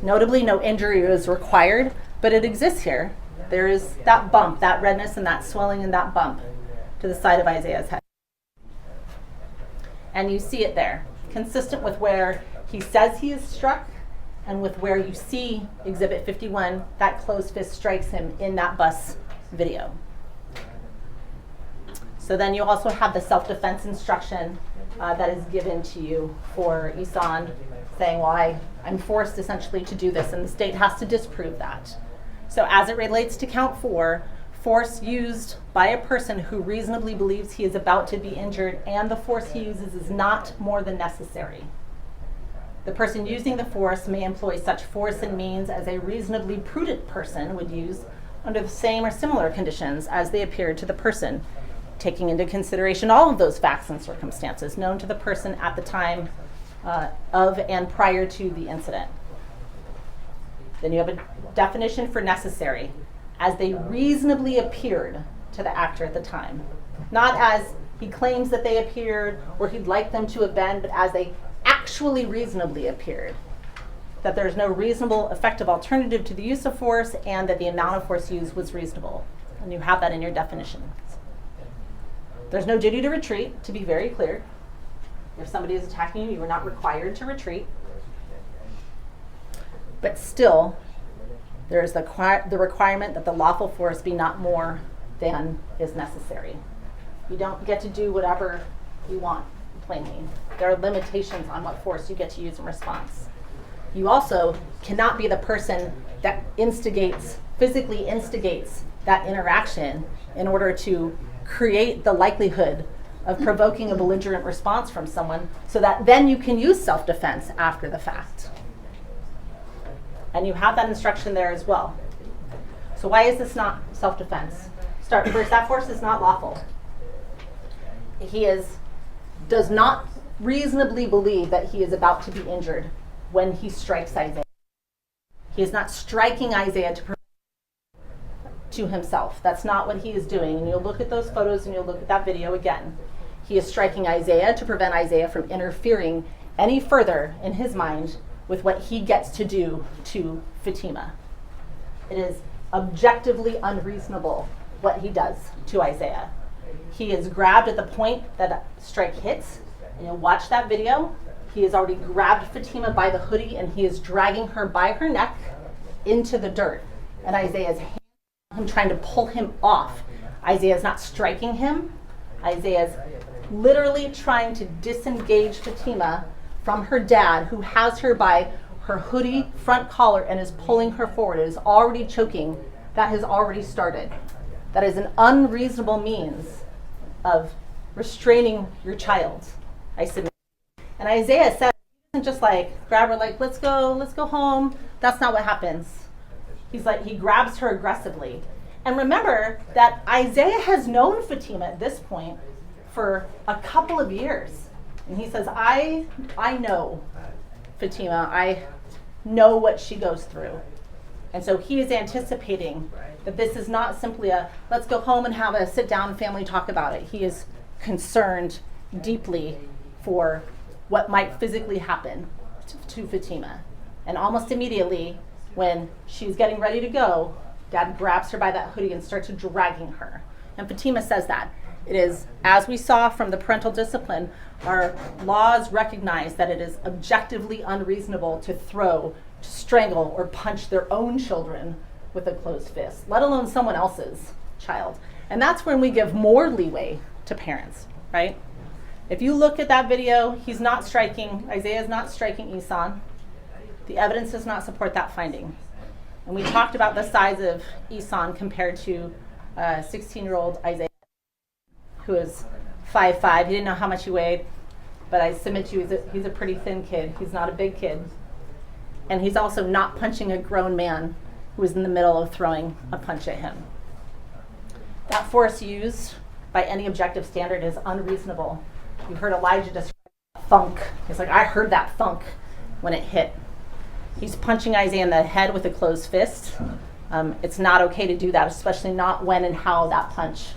Notably, no injury is required, but it exists here. There is that bump, that redness and that swelling and that bump to the side of Isaiah's head. And you see it there, consistent with where he says he is struck and with where you see Exhibit 51, that closed fist strikes him in that bus video. So then you also have the self-defense instruction that is given to you for Ihsan, saying, well, I'm forced essentially to do this, and the state has to disprove that. So as it relates to count 4, force used by a person who reasonably believes he is about to be injured and the force he uses is not more than necessary. The person using the force may employ such force and means as a reasonably prudent person would use under the same or similar conditions as they appeared to the person, taking into consideration all of those facts and circumstances known to the person at the time of and prior to the incident. Then you have a definition for necessary, as they reasonably appeared to the actor at the time. Not as he claims that they appeared or he'd like them to have been, but as they actually reasonably appeared. That there's no reasonable, effective alternative to the use of force and that the amount of force used was reasonable. And you have that in your definitions. There's no duty to retreat, to be very clear. If somebody is attacking you, you are not required to retreat. But still, there is the requirement that the lawful force be not more than is necessary. You don't get to do whatever you want, plainly. There are limitations on what force you get to use in response. You also cannot be the person that physically instigates that interaction in order to create the likelihood of provoking a belligerent response from someone so that then you can use self-defense after the fact. And you have that instruction there as well. So why is this not self-defense? Start first, that force is not lawful. does not reasonably believe that he is about to be injured when he strikes Isaiah. He is not striking Isaiah to himself. That's not what he is doing. And you'll look at those photos and you'll look at that video again. He is striking Isaiah to prevent Isaiah from interfering any further in his mind with what he gets to do to Fatima. It is objectively unreasonable what he does to Isaiah. He is grabbed at the point that a strike hits, and you'll watch that video. He has already grabbed Fatima by the hoodie and he is dragging her by her neck into the dirt. And Isaiah's hand on him trying to pull him off. Isaiah's not striking him. Isaiah's literally trying to disengage Fatima from her dad, who has her by her hoodie front collar and is pulling her forward. It is already choking. That has already started. That is an unreasonable means of restraining your child, I submit. And Isaiah said, he doesn't just like grab her like, let's go home. That's not what happens. He's like, he grabs her aggressively. And remember that Isaiah has known Fatima at this point for a couple of years. And he says, I know Fatima. I know what she goes through. And so he is anticipating that this is not simply a, let's go home and have a sit down family talk about it. He is concerned deeply for what might physically happen to Fatima. And almost immediately, when she's getting ready to go, Dad grabs her by that hoodie and starts dragging her. And Fatima says that. It is, as we saw from the parental discipline, our laws recognize that it is objectively unreasonable to throw, to strangle, or punch their own children with a closed fist, let alone someone else's child. And that's when we give more leeway to parents, right? If you look at that video, he's not striking, Isaiah is not striking Ihsan. The evidence does not support that finding. And we talked about the size of Ihsan compared to 16-year-old Isaiah, who is 5'5". He didn't know how much he weighed, but I submit to you, he's a pretty thin kid. He's not a big kid. And he's also not punching a grown man who is in the middle of throwing a punch at him. That force used by any objective standard is unreasonable. You heard Elijah describe thunk. He's like, I heard that thunk when it hit. He's punching Isaiah in the head with a closed fist. It's not okay to do that, especially not when and how that punch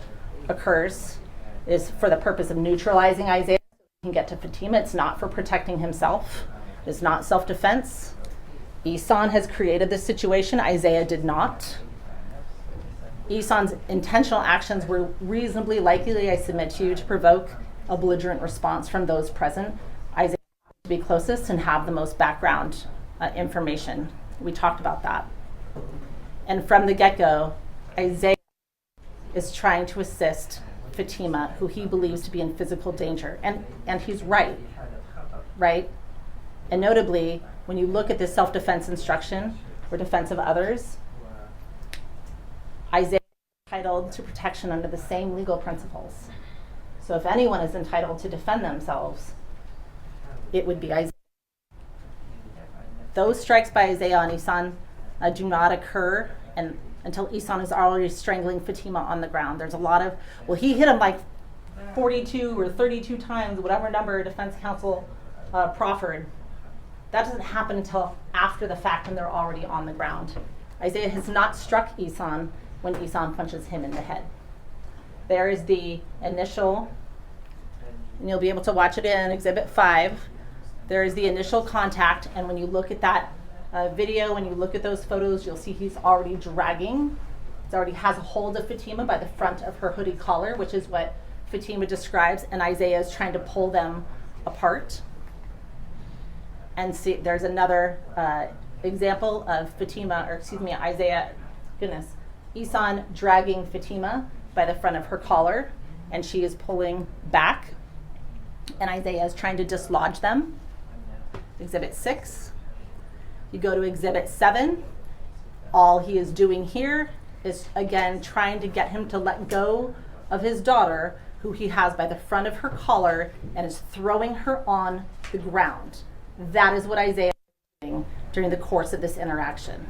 occurs. It is for the purpose of neutralizing Isaiah so he can get to Fatima. It's not for protecting himself. It's not self-defense. Ihsan has created this situation. Isaiah did not. Ihsan's intentional actions were reasonably likely, I submit to you, to provoke a belligerent response from those present. Isaiah to be closest and have the most background information. We talked about that. And from the get-go, Isaiah is trying to assist Fatima, who he believes to be in physical danger. And he's right? And notably, when you look at this self-defense instruction or defense of others, Isaiah is entitled to protection under the same legal principles. So if anyone is entitled to defend themselves, it would be Isaiah. Those strikes by Isaiah on Ihsan do not occur until Ihsan is already strangling Fatima on the ground. There's a lot of, well, he hit him like 42 or 32 times, whatever number defense counsel proffered. That doesn't happen until after the fact when they're already on the ground. Isaiah has not struck Ihsan when Ihsan punches him in the head. There is the initial, and you'll be able to watch it in Exhibit 5. There is the initial contact, and when you look at that video, when you look at those photos, you'll see he's already dragging. He already has a hold of Fatima by the front of her hoodie collar, which is what Fatima describes, and Isaiah is trying to pull them apart. And see, there's another example of Ihsan dragging Fatima by the front of her collar, and she is pulling back, and Isaiah is trying to dislodge them. Exhibit 6. You go to Exhibit 7. All he is doing here is, again, trying to get him to let go of his daughter, who he has by the front of her collar, and is throwing her on the ground. That is what Isaiah is doing during the course of this interaction.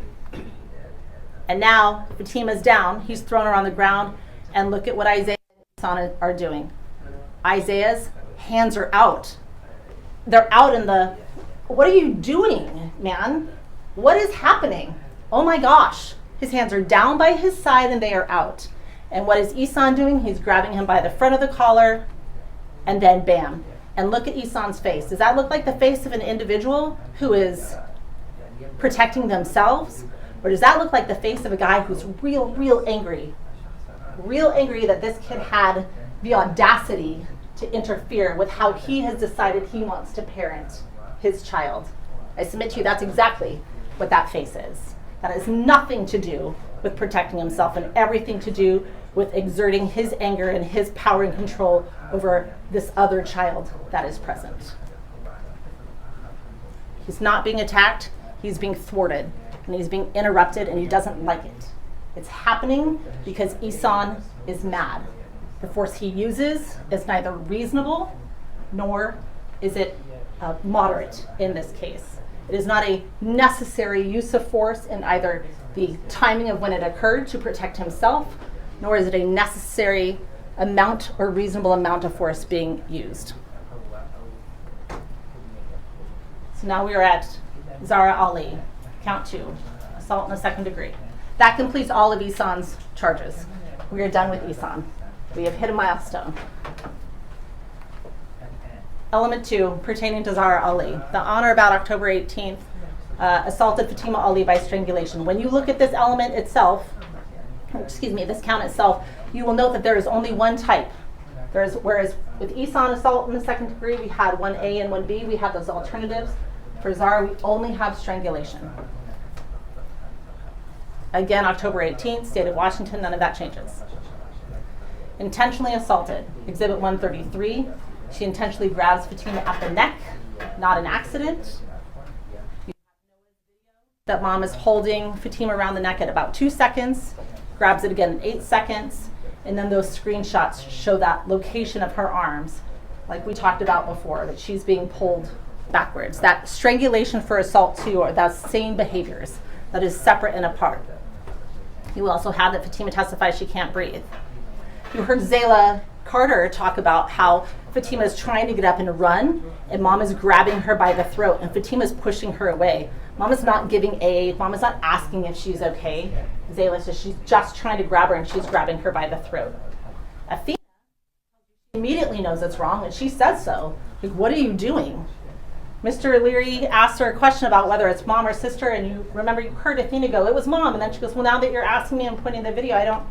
And now Fatima's down. He's thrown her on the ground, and look at what Isaiah and Ihsan are doing. Isaiah's hands are out. They're out in the, what are you doing, man? What is happening? Oh my gosh. His hands are down by his side and they are out. And what is Ihsan doing? He's grabbing him by the front of the collar and then bam. And look at Ihsan's face. Does that look like the face of an individual who is protecting themselves? Or does that look like the face of a guy who's real angry? Real angry that this kid had the audacity to interfere with how he has decided he wants to parent his child. I submit to you that's exactly what that face is. That has nothing to do with protecting himself and everything to do with exerting his anger and his power and control over this other child that is present. He's not being attacked, he's being thwarted, and he's being interrupted, and he doesn't like it. It's happening because Ihsan is mad. The force he uses is neither reasonable nor is it moderate in this case. It is not a necessary use of force in either the timing of when it occurred to protect himself, nor is it a necessary amount or reasonable amount of force being used. So now we are at Zara Ali, count 2, assault in the second degree. That completes all of Ihsan's charges. We are done with Ihsan. We have hit a milestone. Element 2, pertaining to Zara Ali. The on or about October 18th, assaulted Fatima Ali by strangulation. When you look at this element itself, this count itself, you will note that there is only one type. Whereas with Ihsan assault in the second degree, we had 1A and 1B, we have those alternatives. For Zara, we only have strangulation. Again, October 18th, state of Washington, none of that changes. Intentionally assaulted, Exhibit 133. She intentionally grabs Fatima at the neck, not an accident. That mom is holding Fatima around the neck at about 2 seconds, grabs it again in 8 seconds, and then those screenshots show that location of her arms, like we talked about before, that she's being pulled backwards. That strangulation for assault too, or those same behaviors, that is separate and apart. You also have that Fatima testifies she can't breathe. You heard Zayla Carter talk about how Fatima is trying to get up and run, and mom is grabbing her by the throat, and Fatima is pushing her away. Mom is not giving aid. Mom is not asking if she's okay. Zayla says she's just trying to grab her, and she's grabbing her by the throat. Athena immediately knows it's wrong, and she says so. Like, what are you doing? Mr. Leary asked her a question about whether it's mom or sister, and you remember you heard Athena go, it was mom, and then she goes, well, now that you're asking me and pointing the video,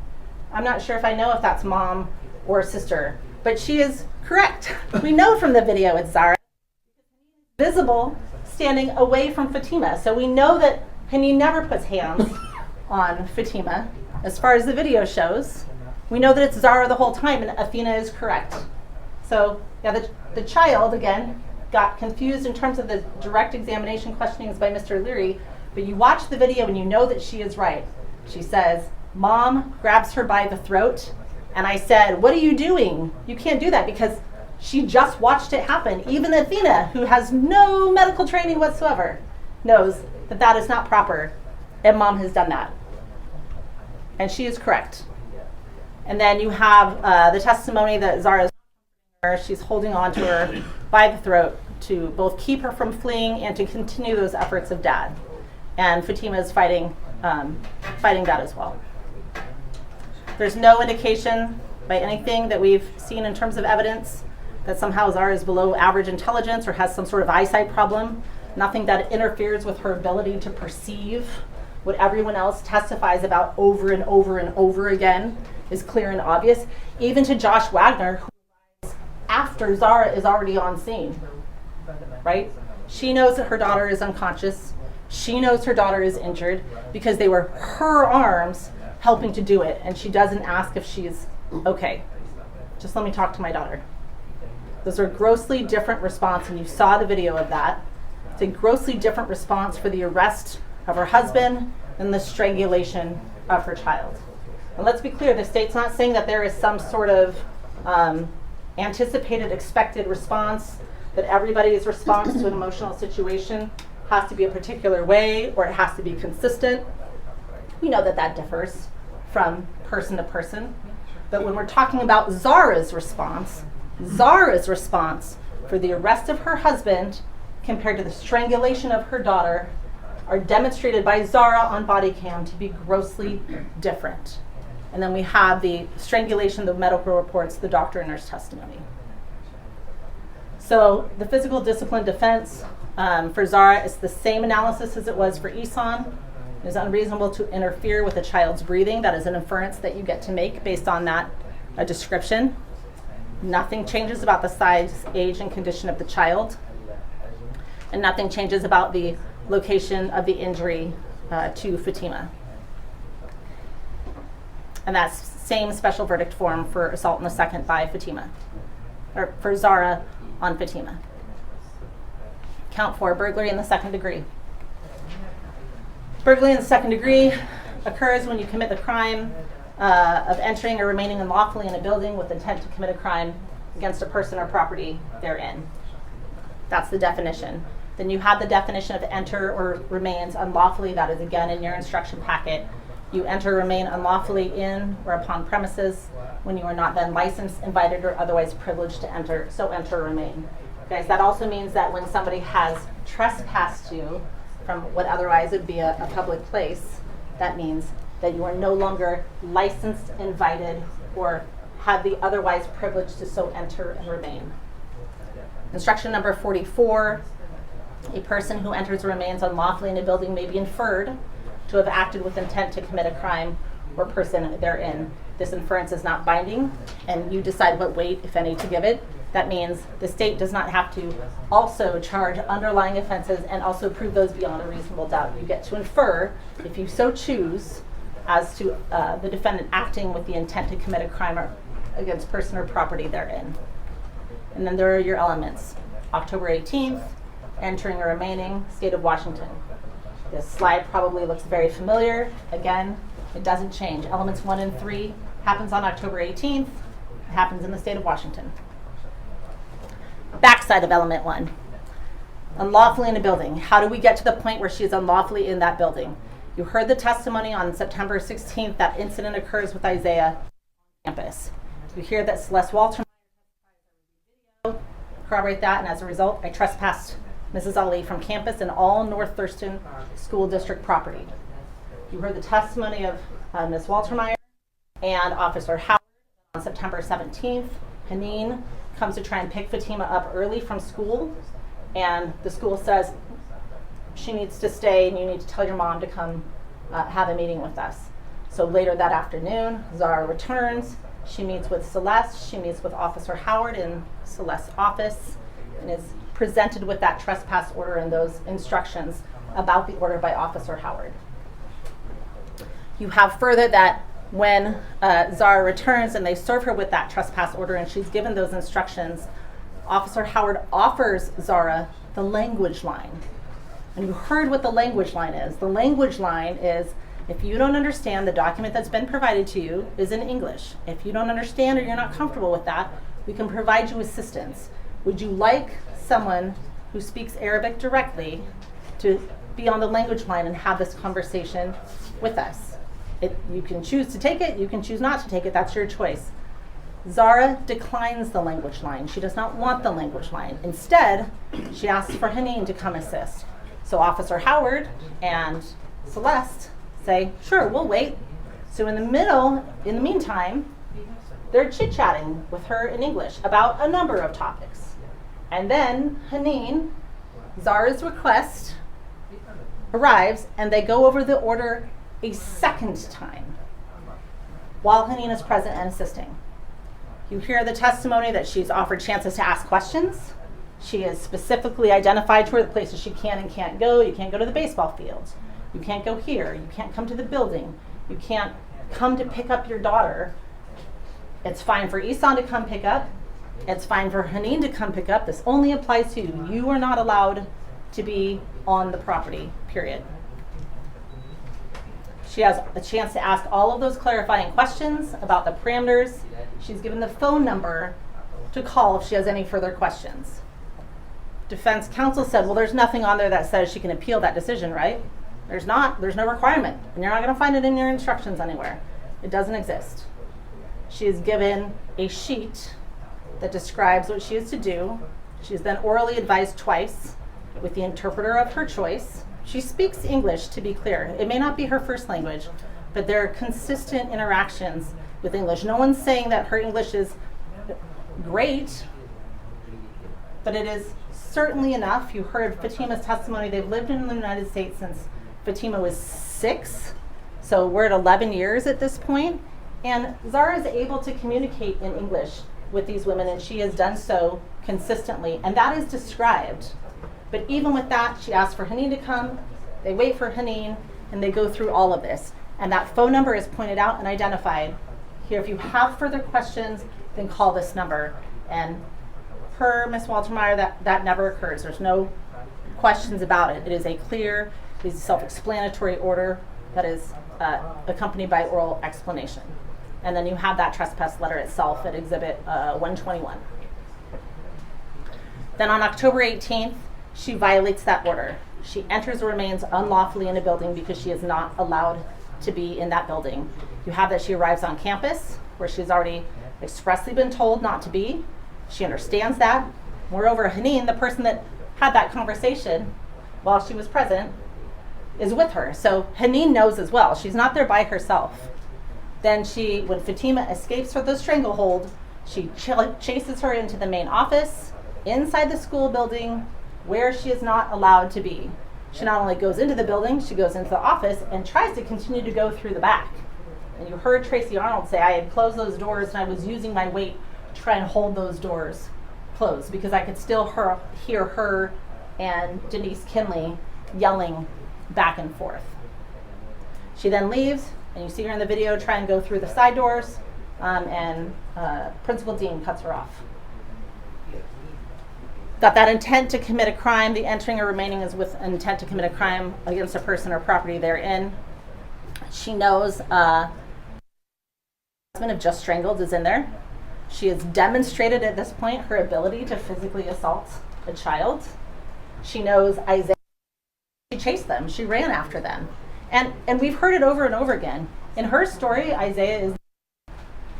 I'm not sure if I know if that's mom or sister, but she is correct. We know from the video it's Zara. Visible standing away from Fatima. So we know that Henny never puts hands on Fatima. As far as the video shows, we know that it's Zara the whole time, and Athena is correct. So yeah, the child, again, got confused in terms of the direct examination questionings by Mr. Leary, but you watch the video and you know that she is right. She says, mom grabs her by the throat, and I said, what are you doing? You can't do that, because she just watched it happen. Even Athena, who has no medical training whatsoever, knows that that is not proper, and mom has done that. And she is correct. And then you have the testimony that Zara is she's holding on to her by the throat to both keep her from fleeing and to continue those efforts of dad. And Fatima is fighting that as well. There's no indication by anything that we've seen in terms of evidence that somehow Zara is below average intelligence or has some sort of eyesight problem. Nothing that interferes with her ability to perceive what everyone else testifies about over and over and over again is clear and obvious. Even to Josh Wagner, who arrives after Zara is already on scene, right? She knows that her daughter is unconscious. She knows her daughter is injured because they were her arms helping to do it, and she doesn't ask if she's okay. Just let me talk to my daughter. Those are grossly different response, and you saw the video of that. It's a grossly different response for the arrest of her husband than the strangulation of her child. And let's be clear, the state's not saying that there is some sort of anticipated, expected response, that everybody's response to an emotional situation has to be a particular way or it has to be consistent. We know that that differs from person to person. But when we're talking about Zara's response, Zara's response for the arrest of her husband compared to the strangulation of her daughter are demonstrated by Zara on body cam to be grossly different. And then we have the strangulation, the medical reports, the doctor and nurse testimony. So the physical discipline defense for Zara is the same analysis as it was for Ihsan. It is unreasonable to interfere with a child's breathing. That is an inference that you get to make based on that description. Nothing changes about the size, age, and condition of the child. And nothing changes about the location of the injury to Fatima. And that's same special verdict form for assault in the second by Fatima, or for Zara on Fatima. Count 4, burglary in the second degree. Burglary in the second degree occurs when you commit the crime of entering or remaining unlawfully in a building with intent to commit a crime against a person or property therein. That's the definition. Then you have the definition of enter or remains unlawfully. That is again in your instruction packet. You enter or remain unlawfully in or upon premises when you are not then licensed, invited, or otherwise privileged to enter, so enter or remain. Guys, that also means that when somebody has trespassed you from what otherwise would be a public place, that means that you are no longer licensed, invited, or have the otherwise privilege to so enter and remain. Instruction number 44, a person who enters or remains unlawfully in a building may be inferred to have acted with intent to commit a crime or person therein. This inference is not binding, and you decide what weight, if any, to give it. That means the state does not have to also charge underlying offenses and also prove those beyond a reasonable doubt. You get to infer, if you so choose, as to the defendant acting with the intent to commit a crime or against person or property therein. And then there are your elements. October 18th, entering or remaining, state of Washington. This slide probably looks very familiar. Again, it doesn't change. Elements 1 and 3 happens on October 18th, happens in the state of Washington. Backside of element 1, unlawfully in a building. How do we get to the point where she is unlawfully in that building? You heard the testimony on September 16th. That incident occurs with Isaiah on campus. You hear that Celeste Walter corroborate that, and as a result, I trespassed Mrs. Ali from campus and all North Thurston School District property. You heard the testimony of Ms. Waltermeyer and Officer Howard on September 17th. Haneen comes to try and pick Fatima up early from school, and the school says she needs to stay and you need to tell your mom to come have a meeting with us. So later that afternoon, Zara returns. She meets with Celeste. She meets with Officer Howard in Celeste's office and is presented with that trespass order and those instructions about the order by Officer Howard. You have further that when Zara returns and they serve her with that trespass order and she's given those instructions, Officer Howard offers Zara the language line. And you heard what the language line is. The language line is, if you don't understand, the document that's been provided to you is in English. If you don't understand or you're not comfortable with that, we can provide you assistance. Would you like someone who speaks Arabic directly to be on the language line and have this conversation with us? You can choose to take it, you can choose not to take it, that's your choice. Zara declines the language line. She does not want the language line. Instead, she asks for Haneen to come assist. So Officer Howard and Celeste say, sure, we'll wait. So in the meantime, they're chit-chatting with her in English about a number of topics. And then Haneen, Zara's request, arrives and they go over the order a second time while Haneen is present and assisting. You hear the testimony that she's offered chances to ask questions. She has specifically identified to her the places she can and can't go. You can't go to the baseball field. You can't go here. You can't come to the building. You can't come to pick up your daughter. It's fine for Ihsan to come pick up. It's fine for Haneen to come pick up. This only applies to you. You are not allowed to be on the property, period. She has a chance to ask all of those clarifying questions about the parameters. She's given the phone number to call if she has any further questions. Defense counsel said, well, there's nothing on there that says she can appeal that decision, right? There's not. There's no requirement. And you're not going to find it in your instructions anywhere. It doesn't exist. She is given a sheet that describes what she is to do. She is then orally advised twice with the interpreter of her choice. She speaks English, to be clear. It may not be her first language, but there are consistent interactions with English. No one's saying that her English is great, but it is certainly enough. You heard Fatima's testimony. They've lived in the United States since Fatima was 6, so we're at 11 years at this point. And Zara is able to communicate in English with these women, and she has done so consistently, and that is described. But even with that, she asks for Haneen to come, they wait for Haneen, and they go through all of this. And that phone number is pointed out and identified. Here, if you have further questions, then call this number. And per Ms. Waltermeyer, that never occurs. There's no questions about it. It is a clear, it is a self-explanatory order that is accompanied by oral explanation. And then you have that trespass letter itself at Exhibit 121. Then on October 18th, she violates that order. She enters or remains unlawfully in a building because she is not allowed to be in that building. You have that she arrives on campus, where she's already expressly been told not to be. She understands that. Moreover, Haneen, the person that had that conversation while she was present, is with her. So Haneen knows as well. She's not there by herself. Then when Fatima escapes from the stranglehold, she chases her into the main office, inside the school building, where she is not allowed to be. She not only goes into the building, she goes into the office and tries to continue to go through the back. And you heard Tracy Arnold say, I had closed those doors and I was using my weight to try and hold those doors closed because I could still hear her and Denise Kinley yelling back and forth. She then leaves, and you see her in the video try and go through the side doors, and Principal Dean cuts her off. Got that intent to commit a crime. The entering or remaining is with intent to commit a crime against a person or property therein. She knows husband of just strangled is in there. She has demonstrated at this point her ability to physically assault a child. She knows Isaiah. She chased them. She ran after them. And we've heard it over and over again. In her story,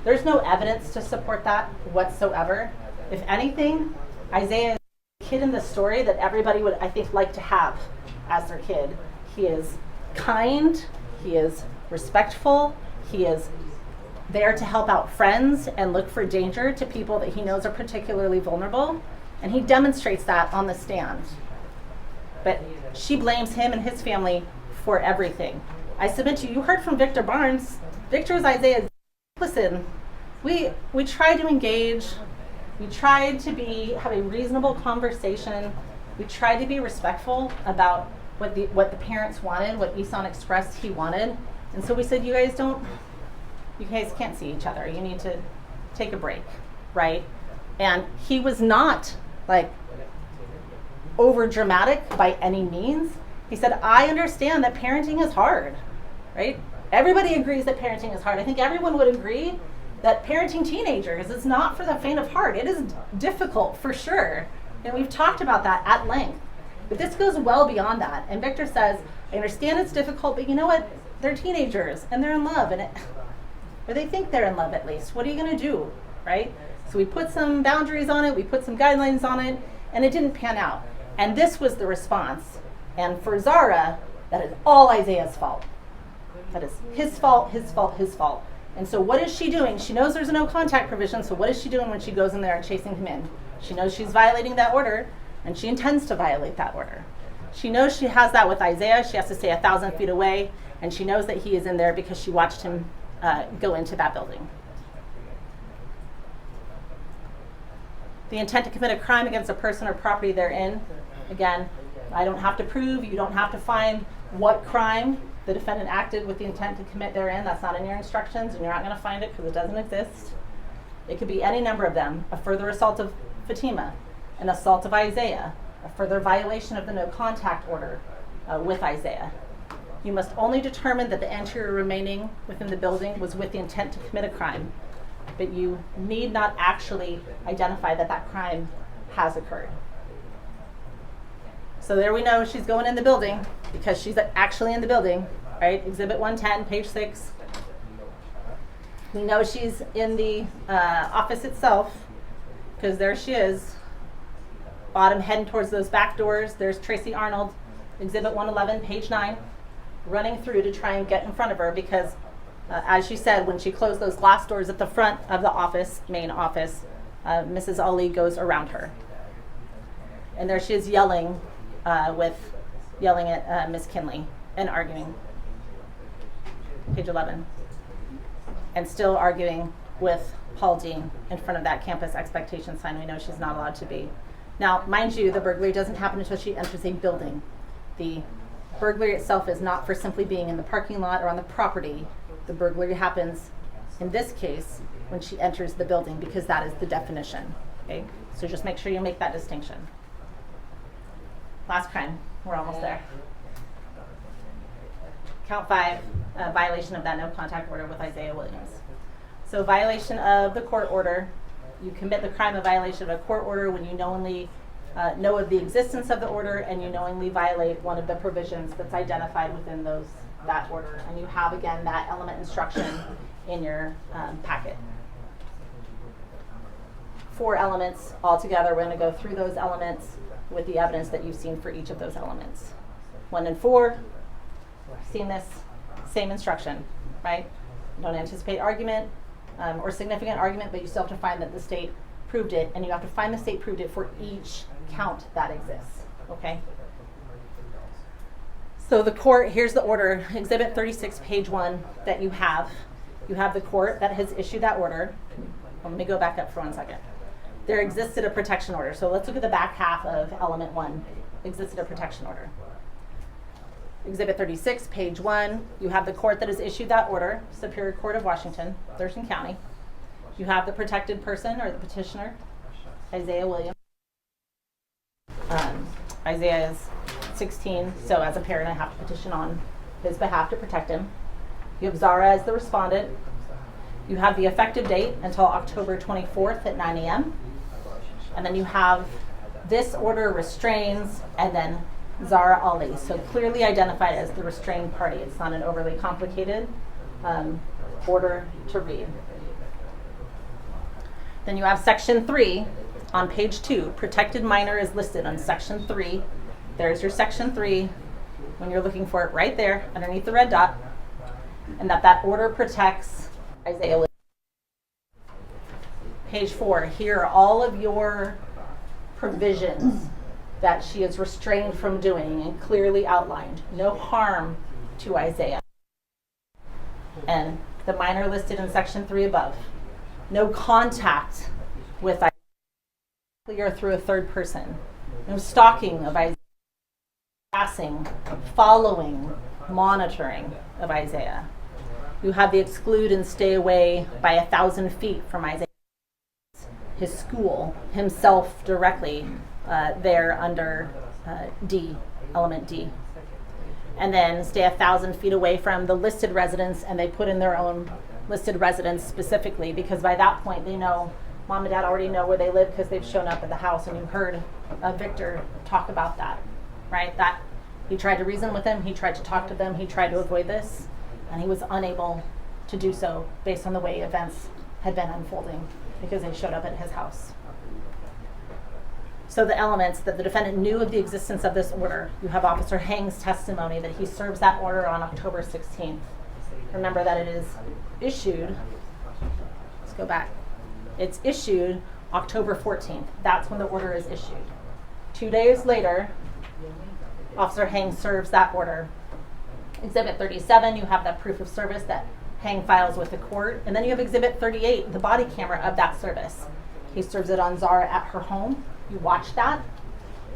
there's no evidence to support that whatsoever. If anything, Isaiah is the kid in the story that everybody would, I think, like to have as their kid. He is kind, he is respectful, he is there to help out friends and look for danger to people that he knows are particularly vulnerable. And he demonstrates that on the stand. But she blames him and his family for everything. I submit to you, you heard from Victor Barnes. Victor is Isaiah's. Listen, we tried to engage. We tried to have a reasonable conversation. We tried to be respectful about what the parents wanted, what Ihsan expressed he wanted. And so we said, you guys can't see each other. You need to take a break, right? And he was not like over dramatic by any means. He said, I understand that parenting is hard, right? Everybody agrees that parenting is hard. I think everyone would agree that parenting teenagers is not for the faint of heart. It is difficult for sure. And we've talked about that at length. But this goes well beyond that. And Victor says, I understand it's difficult, but you know what? They're teenagers and they're in love, or they think they're in love at least. What are you going to do, right? So we put some boundaries on it, we put some guidelines on it, and it didn't pan out. And this was the response. And for Zara, that is all Isaiah's fault. That is his fault, his fault, his fault. And so what is she doing? She knows there's a no contact provision, so what is she doing when she goes in there and chasing him in? She knows she's violating that order, and she intends to violate that order. She knows she has that with Isaiah. She has to stay 1,000 feet away, and she knows that he is in there because she watched him go into that building. The intent to commit a crime against a person or property therein. Again, I don't have to prove, you don't have to find what crime the defendant acted with the intent to commit therein. That's not in your instructions, and you're not going to find it because it doesn't exist. It could be any number of them. A further assault of Fatima, an assault of Isaiah, a further violation of the no contact order with Isaiah. You must only determine that the entry or remaining within the building was with the intent to commit a crime, but you need not actually identify that that crime has occurred. So there we know she's going in the building because she's actually in the building, right? Exhibit 110, page 6. We know she's in the office itself because there she is, bottom heading towards those back doors. There's Tracy Arnold, Exhibit 111, page 9, running through to try and get in front of her because, as she said, when she closed those glass doors at the front of the office, main office, Mrs. Ali goes around her. And there she is yelling at Miss Kinley and arguing. Page 11. And still arguing with Paul Dean in front of that campus expectation sign we know she's not allowed to be. Now, mind you, the burglary doesn't happen until she enters a building. The burglary itself is not for simply being in the parking lot or on the property. The burglary happens, in this case, when she enters the building because that is the definition. Okay? So just make sure you make that distinction. Last crime. We're almost there. Count 5, violation of that no contact order with Isaiah Williams. So violation of the court order, you commit the crime of violation of a court order when you knowingly know of the existence of the order and you knowingly violate one of the provisions that's identified within that order. And you have, again, that element instruction in your packet. 4 elements altogether. We're going to go through those elements with the evidence that you've seen for each of those elements. 1 and 4, seen this, same instruction, right? Don't anticipate argument or significant argument, but you still have to find that the state proved it, and you have to find the state proved it for each count that exists, okay? So the court, here's the order, Exhibit 36, page 1, that you have. You have the court that has issued that order. Let me go back up for 1 second. There existed a protection order. So let's look at the back half of element 1, existed a protection order. Exhibit 36, page 1, you have the court that has issued that order, Superior Court of Washington, Thurston County. You have the protected person or the petitioner, Isaiah Williams. Isaiah is 16, so as a parent I have to petition on his behalf to protect him. You have Zara as the respondent. You have the effective date until October 24th at 9 a.m. And then you have this order restrains and then Zara Ali. So clearly identified as the restrained party. It's not an overly complicated order to read. Then you have section 3 on page 2. Protected minor is listed on section 3. There's your section 3 when you're looking for it right there underneath the red dot. And that order protects Isaiah Williams. Page 4, here are all of your provisions that she is restrained from doing and clearly outlined. No harm to Isaiah. And the minor listed in section 3 above. No contact with Isaiah. Clear through a third person. No stalking of Isaiah. Passing, following, monitoring of Isaiah. You have the exclude and stay away by 1,000 feet from Isaiah. His school, himself directly there under D, element D. And then stay 1,000 feet away from the listed residents, and they put in their own listed residents specifically because by that point they know, mom and dad already know where they live because they've shown up at the house, and you heard Victor talk about that, right? That he tried to reason with them, he tried to talk to them, he tried to avoid this, and he was unable to do so based on the way events had been unfolding because they showed up at his house. So the elements that the defendant knew of the existence of this order, you have Officer Hang's testimony that he serves that order on October 16th. Remember that it is issued, let's go back. It's issued October 14th. That's when the order is issued. 2 days later, Officer Hang serves that order. Exhibit 37, you have that proof of service that Hang files with the court. And then you have Exhibit 38, the body camera of that service. He serves it on Zara at her home. You watch that.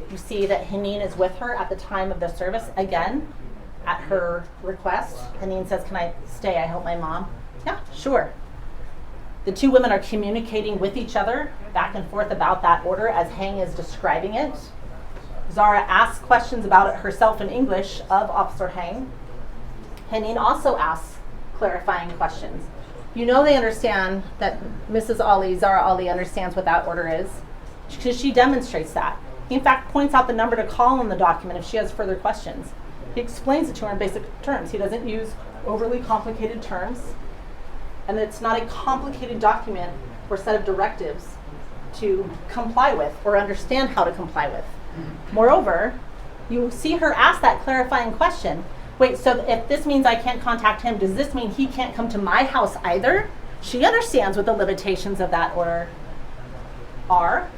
You see that Haneen is with her at the time of the service, again, at her request. Haneen says, "Can I stay? I help my mom." Yeah, sure. The two women are communicating with each other back and forth about that order as Hang is describing it. Zara asks questions about it herself in English of Officer Hang. Haneen also asks clarifying questions. You know they understand that Mrs. Ali, Zara Ali, understands what that order is because she demonstrates that. He in fact points out the number to call in the document if she has further questions. He explains it to her in basic terms. He doesn't use overly complicated terms, and it's not a complicated document or set of directives to comply with or understand how to comply with. Moreover, you see her ask that clarifying question. Wait, so if this means I can't contact him, does this mean he can't come to my house either? She understands what the limitations of that order are.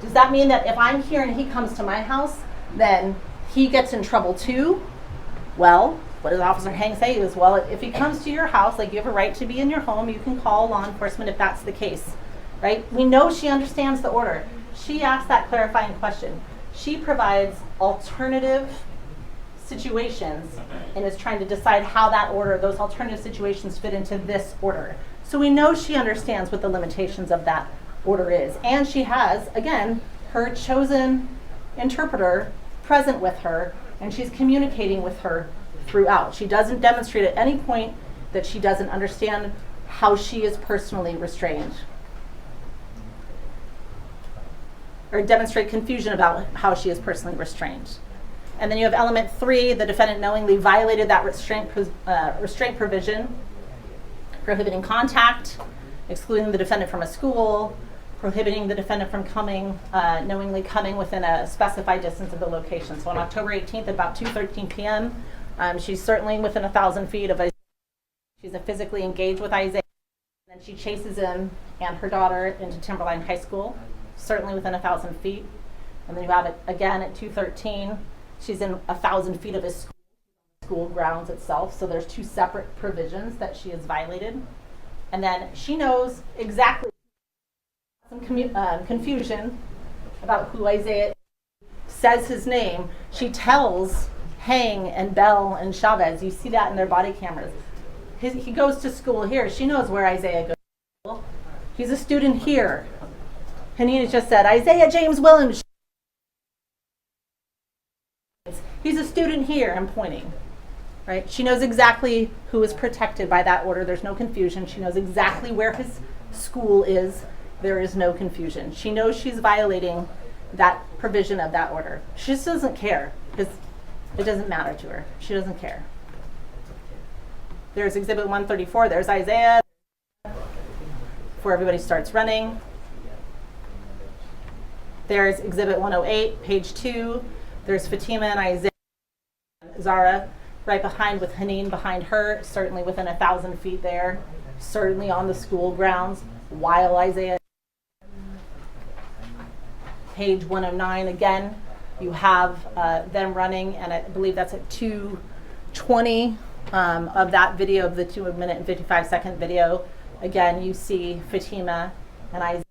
Does that mean that if I'm here and he comes to my house, then he gets in trouble too? Well, what does Officer Hang say is, well, if he comes to your house, like you have a right to be in your home, you can call law enforcement if that's the case, right? We know she understands the order. She asked that clarifying question. She provides alternative situations and is trying to decide how that order, those alternative situations fit into this order. So we know she understands what the limitations of that order is. And she has, again, her chosen interpreter present with her, and she's communicating with her throughout. She doesn't demonstrate at any point that she doesn't understand how she is personally restrained, or demonstrate confusion about how she is personally restrained. And then you have element 3, the defendant knowingly violated that restraint provision, prohibiting contact, excluding the defendant from a school, prohibiting the defendant from knowingly coming within a specified distance of the location. So on October 18th at about 2:13 p.m., she's certainly within 1,000 feet of Isaiah. She's physically engaged with Isaiah, and then she chases him and her daughter into Timberline High School, certainly within 1,000 feet. And then you have it again at 2:13. She's in 1,000 feet of his school grounds itself. So there's 2 separate provisions that she has violated. And then she knows exactly some confusion about who Isaiah is, says his name. She tells Hang and Bell and Chavez, you see that in their body cameras. He goes to school here. She knows where Isaiah goes to school. He's a student here. Hanina just said, Isaiah James Williams. He's a student here, I'm pointing. Right? She knows exactly who is protected by that order. There's no confusion. She knows exactly where his school is. There is no confusion. She knows she's violating that provision of that order. She just doesn't care because it doesn't matter to her. She doesn't care. There's Exhibit 134. There's Isaiah before everybody starts running. There's Exhibit 108, page 2. There's Fatima and Isaiah, Zara right behind with Haneen behind her, certainly within 1,000 feet there, certainly on the school grounds, while Isaiah. Page 109, again, you have them running, and I believe that's at 2:20 of that video, of the 2-minute and 55-second video. Again, you see Fatima and Isaiah.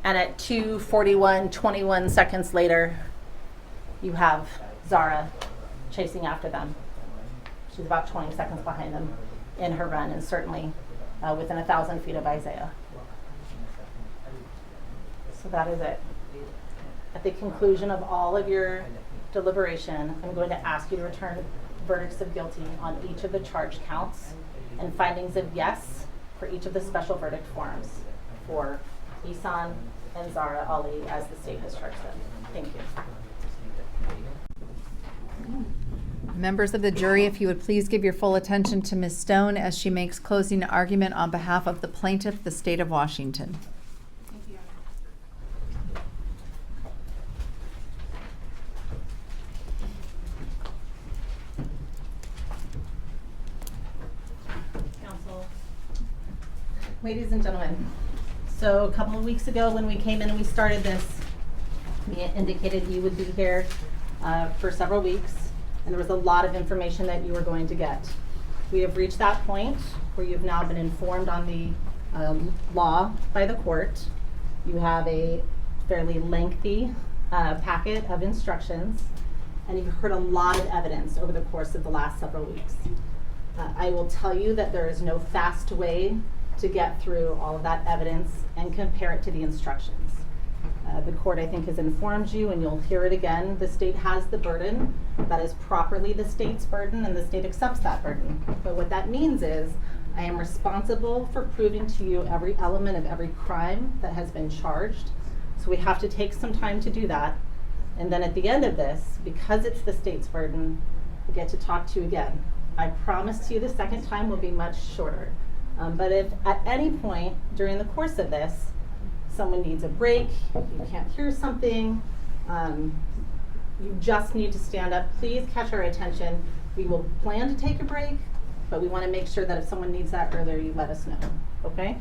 And at 2:41, 21 seconds later, you have Zara chasing after them. She's about 20 seconds behind them in her run, and certainly within 1,000 feet of Isaiah. So that is it. At the conclusion of all of your deliberation, I'm going to ask you to return verdicts of guilty on each of the charge counts and findings of yes for each of the special verdict forms for Ihsan and Zahraa Ali as the state has charged them. Thank you. Members of the jury, if you would please give your full attention to Ms. Stone as she makes closing argument on behalf of the plaintiff, the state of Washington. Thank you. Counsel. Ladies and gentlemen, so a couple of weeks ago when we came in and we started this, we indicated you would be here for several weeks, and there was a lot of information that you were going to get. We have reached that point where you've now been informed on the law by the court. You have a fairly lengthy packet of instructions, and you've heard a lot of evidence over the course of the last several weeks. I will tell you that there is no fast way to get through all of that evidence and compare it to the instructions. The court, I think, has informed you, and you'll hear it again. The state has the burden. That is properly the state's burden, and the state accepts that burden. But what that means is I am responsible for proving to you every element of every crime that has been charged. So we have to take some time to do that. And then at the end of this, because it's the state's burden, we get to talk to you again. I promise to you the second time will be much shorter. But if at any point during the course of this, someone needs a break, you can't hear something, you just need to stand up, please catch our attention. We will plan to take a break, but we want to make sure that if someone needs that earlier, you let us know, okay?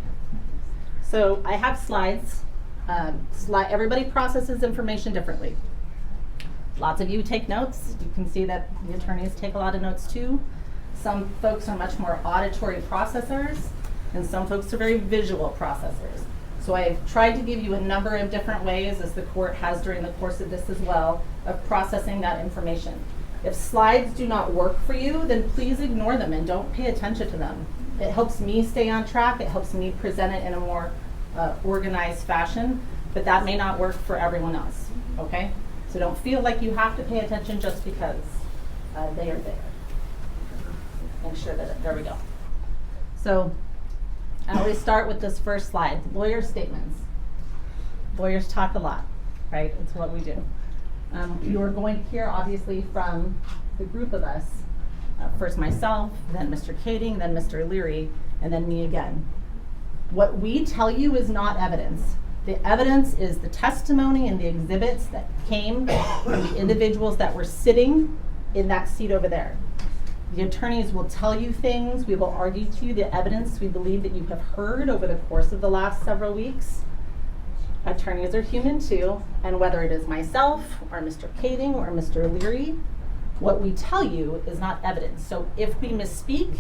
So I have slides. Everybody processes information differently. Lots of you take notes. You can see that the attorneys take a lot of notes too. Some folks are much more auditory processors, and some folks are very visual processors. So I've tried to give you a number of different ways, as the court has during the course of this as well, of processing that information. If slides do not work for you, then please ignore them and don't pay attention to them. It helps me stay on track. It helps me present it in a more organized fashion, but that may not work for everyone else, okay? So don't feel like you have to pay attention just because they are there. Make sure that, there we go. So I always start with this first slide, lawyer statements. Lawyers talk a lot, right? It's what we do. You are going to hear obviously from the group of us, first myself, then Mr. Kading, then Mr. Leary, and then me again. What we tell you is not evidence. The evidence is the testimony and the exhibits that came from the individuals that were sitting in that seat over there. The attorneys will tell you things. We will argue to you the evidence we believe that you have heard over the course of the last several weeks. Attorneys are human too, and whether it is myself or Mr. Kading or Mr. Leary, what we tell you is not evidence. So if we misspeak,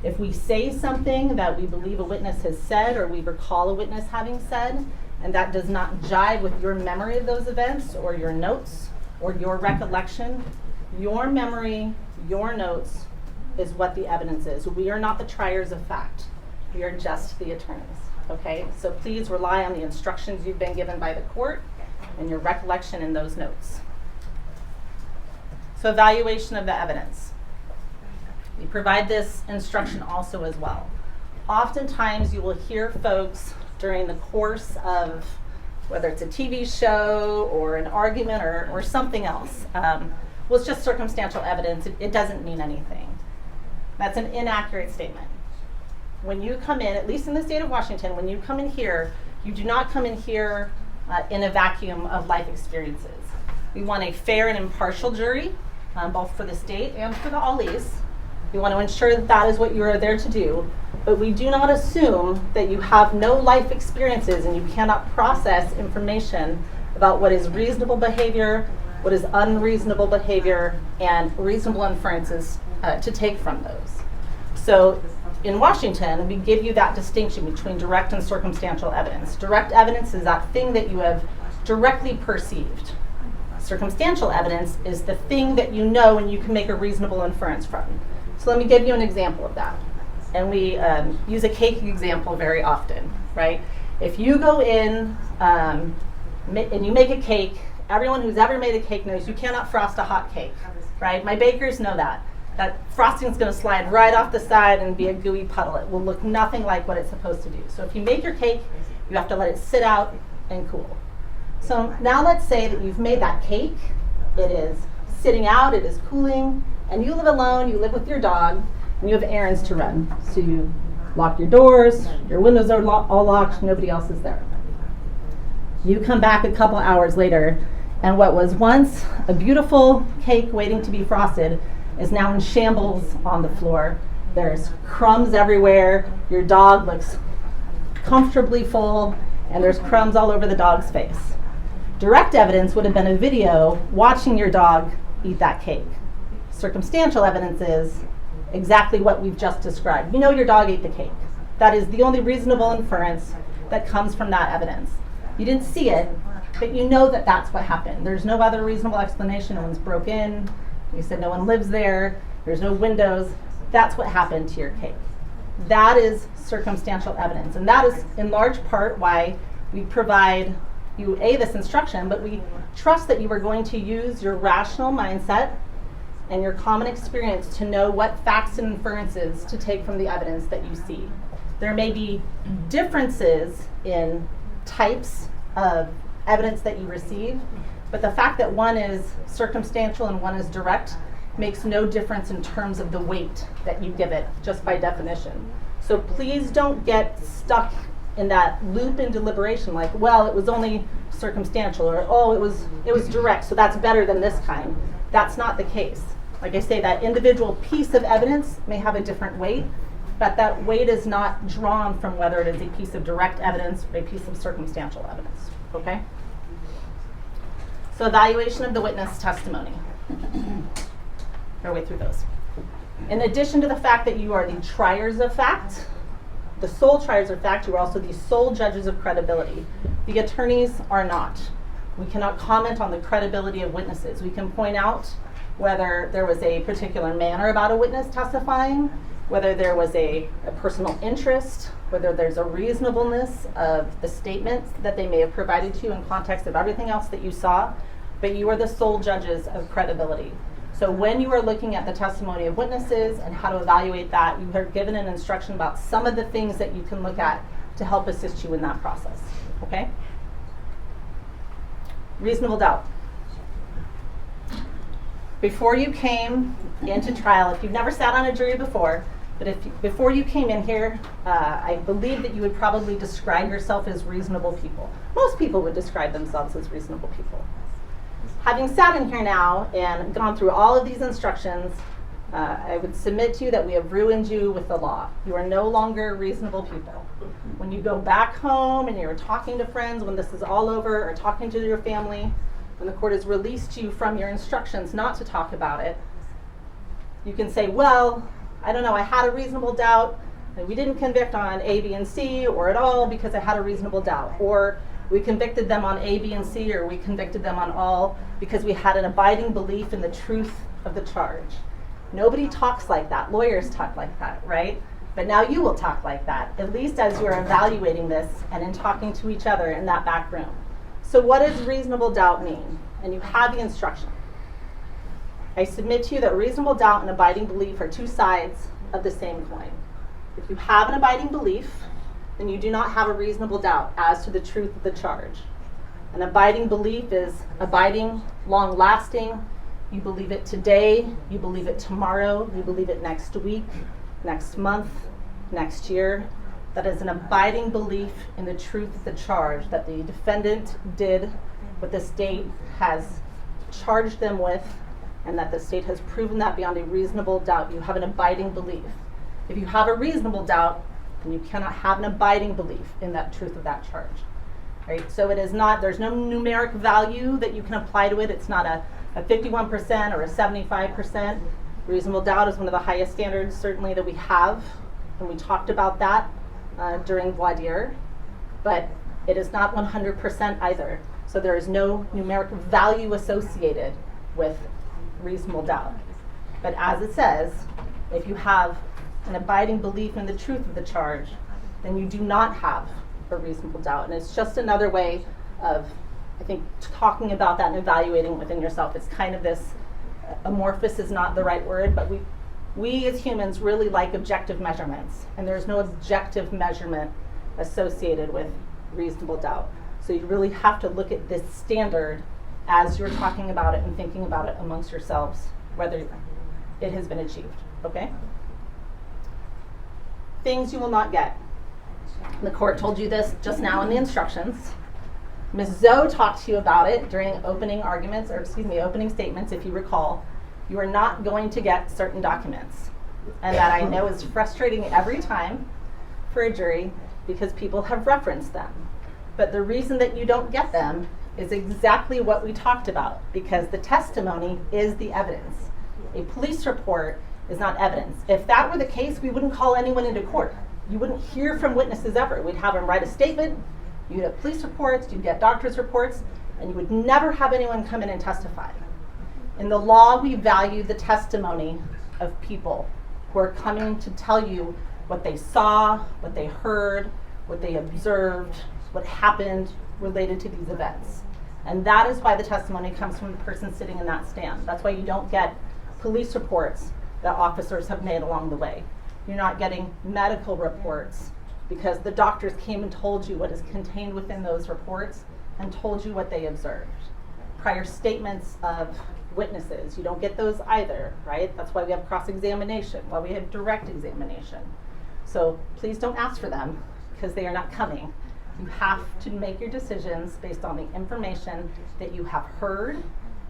if we say something that we believe a witness has said or we recall a witness having said, and that does not jive with your memory of those events or your notes or your recollection, your memory, your notes is what the evidence is. We are not the triers of fact. We are just the attorneys, okay? So please rely on the instructions you've been given by the court and your recollection in those notes. So evaluation of the evidence. We provide this instruction also as well. Oftentimes you will hear folks during the course of whether it's a TV show or an argument or something else. Well, it's just circumstantial evidence. It doesn't mean anything. That's an inaccurate statement. When you come in, at least in the state of Washington, when you come in here, you do not come in here in a vacuum of life experiences. We want a fair and impartial jury, both for the state and for the Alis. We want to ensure that that is what you are there to do, but we do not assume that you have no life experiences and you cannot process information about what is reasonable behavior, what is unreasonable behavior, and reasonable inferences to take from those. So in Washington, we give you that distinction between direct and circumstantial evidence. Direct evidence is that thing that you have directly perceived. Circumstantial evidence is the thing that you know and you can make a reasonable inference from. So let me give you an example of that. And we use a cake example very often, right? If you go in and you make a cake, everyone who's ever made a cake knows you cannot frost a hot cake, right? My bakers know that. That frosting is going to slide right off the side and be a gooey puddle. It will look nothing like what it's supposed to do. So if you make your cake, you have to let it sit out and cool. So now let's say that you've made that cake. It is sitting out, it is cooling, and you live alone, you live with your dog, and you have errands to run. So you lock your doors, your windows are all locked, nobody else is there. You come back a couple hours later, and what was once a beautiful cake waiting to be frosted is now in shambles on the floor. There's crumbs everywhere, your dog looks comfortably full, and there's crumbs all over the dog's face. Direct evidence would have been a video watching your dog eat that cake. Circumstantial evidence is exactly what we've just described. You know your dog ate the cake. That is the only reasonable inference that comes from that evidence. You didn't see it, but you know that that's what happened. There's no other reasonable explanation. No one's broke in. You said no one lives there. There's no windows. That's what happened to your cake. That is circumstantial evidence. And that is in large part why we provide you this instruction, but we trust that you are going to use your rational mindset and your common experience to know what facts and inferences to take from the evidence that you see. There may be differences in types of evidence that you receive, but the fact that one is circumstantial and one is direct makes no difference in terms of the weight that you give it, just by definition. So please don't get stuck in that loop in deliberation, like, well, it was only circumstantial, or oh, it was direct, so that's better than this kind. That's not the case. Like I say, that individual piece of evidence may have a different weight, but that weight is not drawn from whether it is a piece of direct evidence or a piece of circumstantial evidence, okay? So evaluation of the witness testimony. Our way through those. In addition to the fact that you are the triers of fact, the sole triers of fact, you are also the sole judges of credibility. The attorneys are not. We cannot comment on the credibility of witnesses. We can point out whether there was a particular manner about a witness testifying, whether there was a personal interest, whether there's a reasonableness of the statements that they may have provided to you in context of everything else that you saw, but you are the sole judges of credibility. So when you are looking at the testimony of witnesses and how to evaluate that, you are given an instruction about some of the things that you can look at to help assist you in that process, okay? Reasonable doubt. Before you came into trial, if you've never sat on a jury before, but before you came in here, I believe that you would probably describe yourself as reasonable people. Most people would describe themselves as reasonable people. Having sat in here now and gone through all of these instructions, I would submit to you that we have ruined you with the law. You are no longer reasonable people. When you go back home and you're talking to friends, when this is all over, or talking to your family, when the court has released you from your instructions not to talk about it, you can say, well, I don't know, I had a reasonable doubt. We didn't convict on A, B, and C, or at all because I had a reasonable doubt. Or we convicted them on A, B, and C, or we convicted them on all because we had an abiding belief in the truth of the charge. Nobody talks like that. Lawyers talk like that, right? But now you will talk like that, at least as you are evaluating this and in talking to each other in that back room. So what does reasonable doubt mean? And you have the instruction. I submit to you that reasonable doubt and abiding belief are two sides of the same coin. If you have an abiding belief, then you do not have a reasonable doubt as to the truth of the charge. An abiding belief is abiding, long-lasting. You believe it today, you believe it tomorrow, you believe it next week, next month, next year. That is an abiding belief in the truth of the charge, that the defendant did what the state has charged them with, and that the state has proven that beyond a reasonable doubt. You have an abiding belief. If you have a reasonable doubt, then you cannot have an abiding belief in that truth of that charge. Right? So it is not, there's no numeric value that you can apply to it. It's not a 51% or a 75%. Reasonable doubt is one of the highest standards, certainly, that we have, and we talked about that during voir dire, but it is not 100% either. So there is no numeric value associated with reasonable doubt. But as it says, if you have an abiding belief in the truth of the charge, then you do not have a reasonable doubt. And it's just another way of, I think, talking about that and evaluating within yourself. It's kind of this, amorphous is not the right word, but we as humans really like objective measurements, and there's no objective measurement associated with reasonable doubt. So you really have to look at this standard as you're talking about it and thinking about it amongst yourselves, whether it has been achieved, okay? Things you will not get. The court told you this just now in the instructions. Ms. Zoe talked to you about it during opening statements, if you recall. You are not going to get certain documents. And that I know is frustrating every time for a jury because people have referenced them. But the reason that you don't get them is exactly what we talked about, because the testimony is the evidence. A police report is not evidence. If that were the case, we wouldn't call anyone into court. You wouldn't hear from witnesses ever. We'd have them write a statement, you'd have police reports, you'd get doctor's reports, and you would never have anyone come in and testify. In the law, we value the testimony of people who are coming to tell you what they saw, what they heard, what they observed, what happened related to these events. And that is why the testimony comes from the person sitting in that stand. That's why you don't get police reports that officers have made along the way. You're not getting medical reports because the doctors came and told you what is contained within those reports and told you what they observed. Prior statements of witnesses, you don't get those either, right? That's why we have cross-examination, why we have direct examination. So please don't ask for them because they are not coming. You have to make your decisions based on the information that you have heard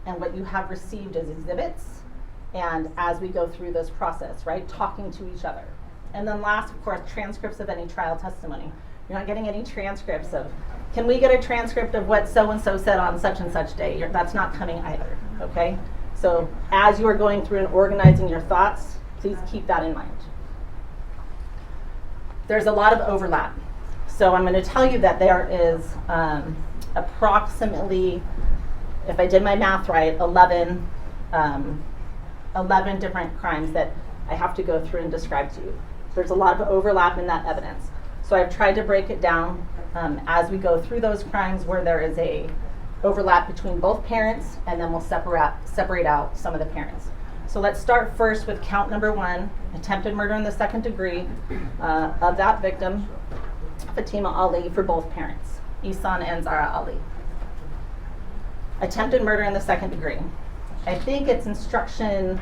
and what you have received as exhibits, and as we go through this process, right, talking to each other. And then last, of course, transcripts of any trial testimony. You're not getting any transcripts of, can we get a transcript of what so-and-so said on such and such day? That's not coming either, okay? So as you are going through and organizing your thoughts, please keep that in mind. There's a lot of overlap. So I'm going to tell you that there is approximately, if I did my math right, 11 different crimes that I have to go through and describe to you. There's a lot of overlap in that evidence. So I've tried to break it down as we go through those crimes where there is a overlap between both parents, and then we'll separate out some of the parents. So let's start first with count number 1, attempted murder in the second degree of that victim, Fatima Ali, for both parents, Ihsan and Zara Ali. Attempted murder in the second degree. I think it's instruction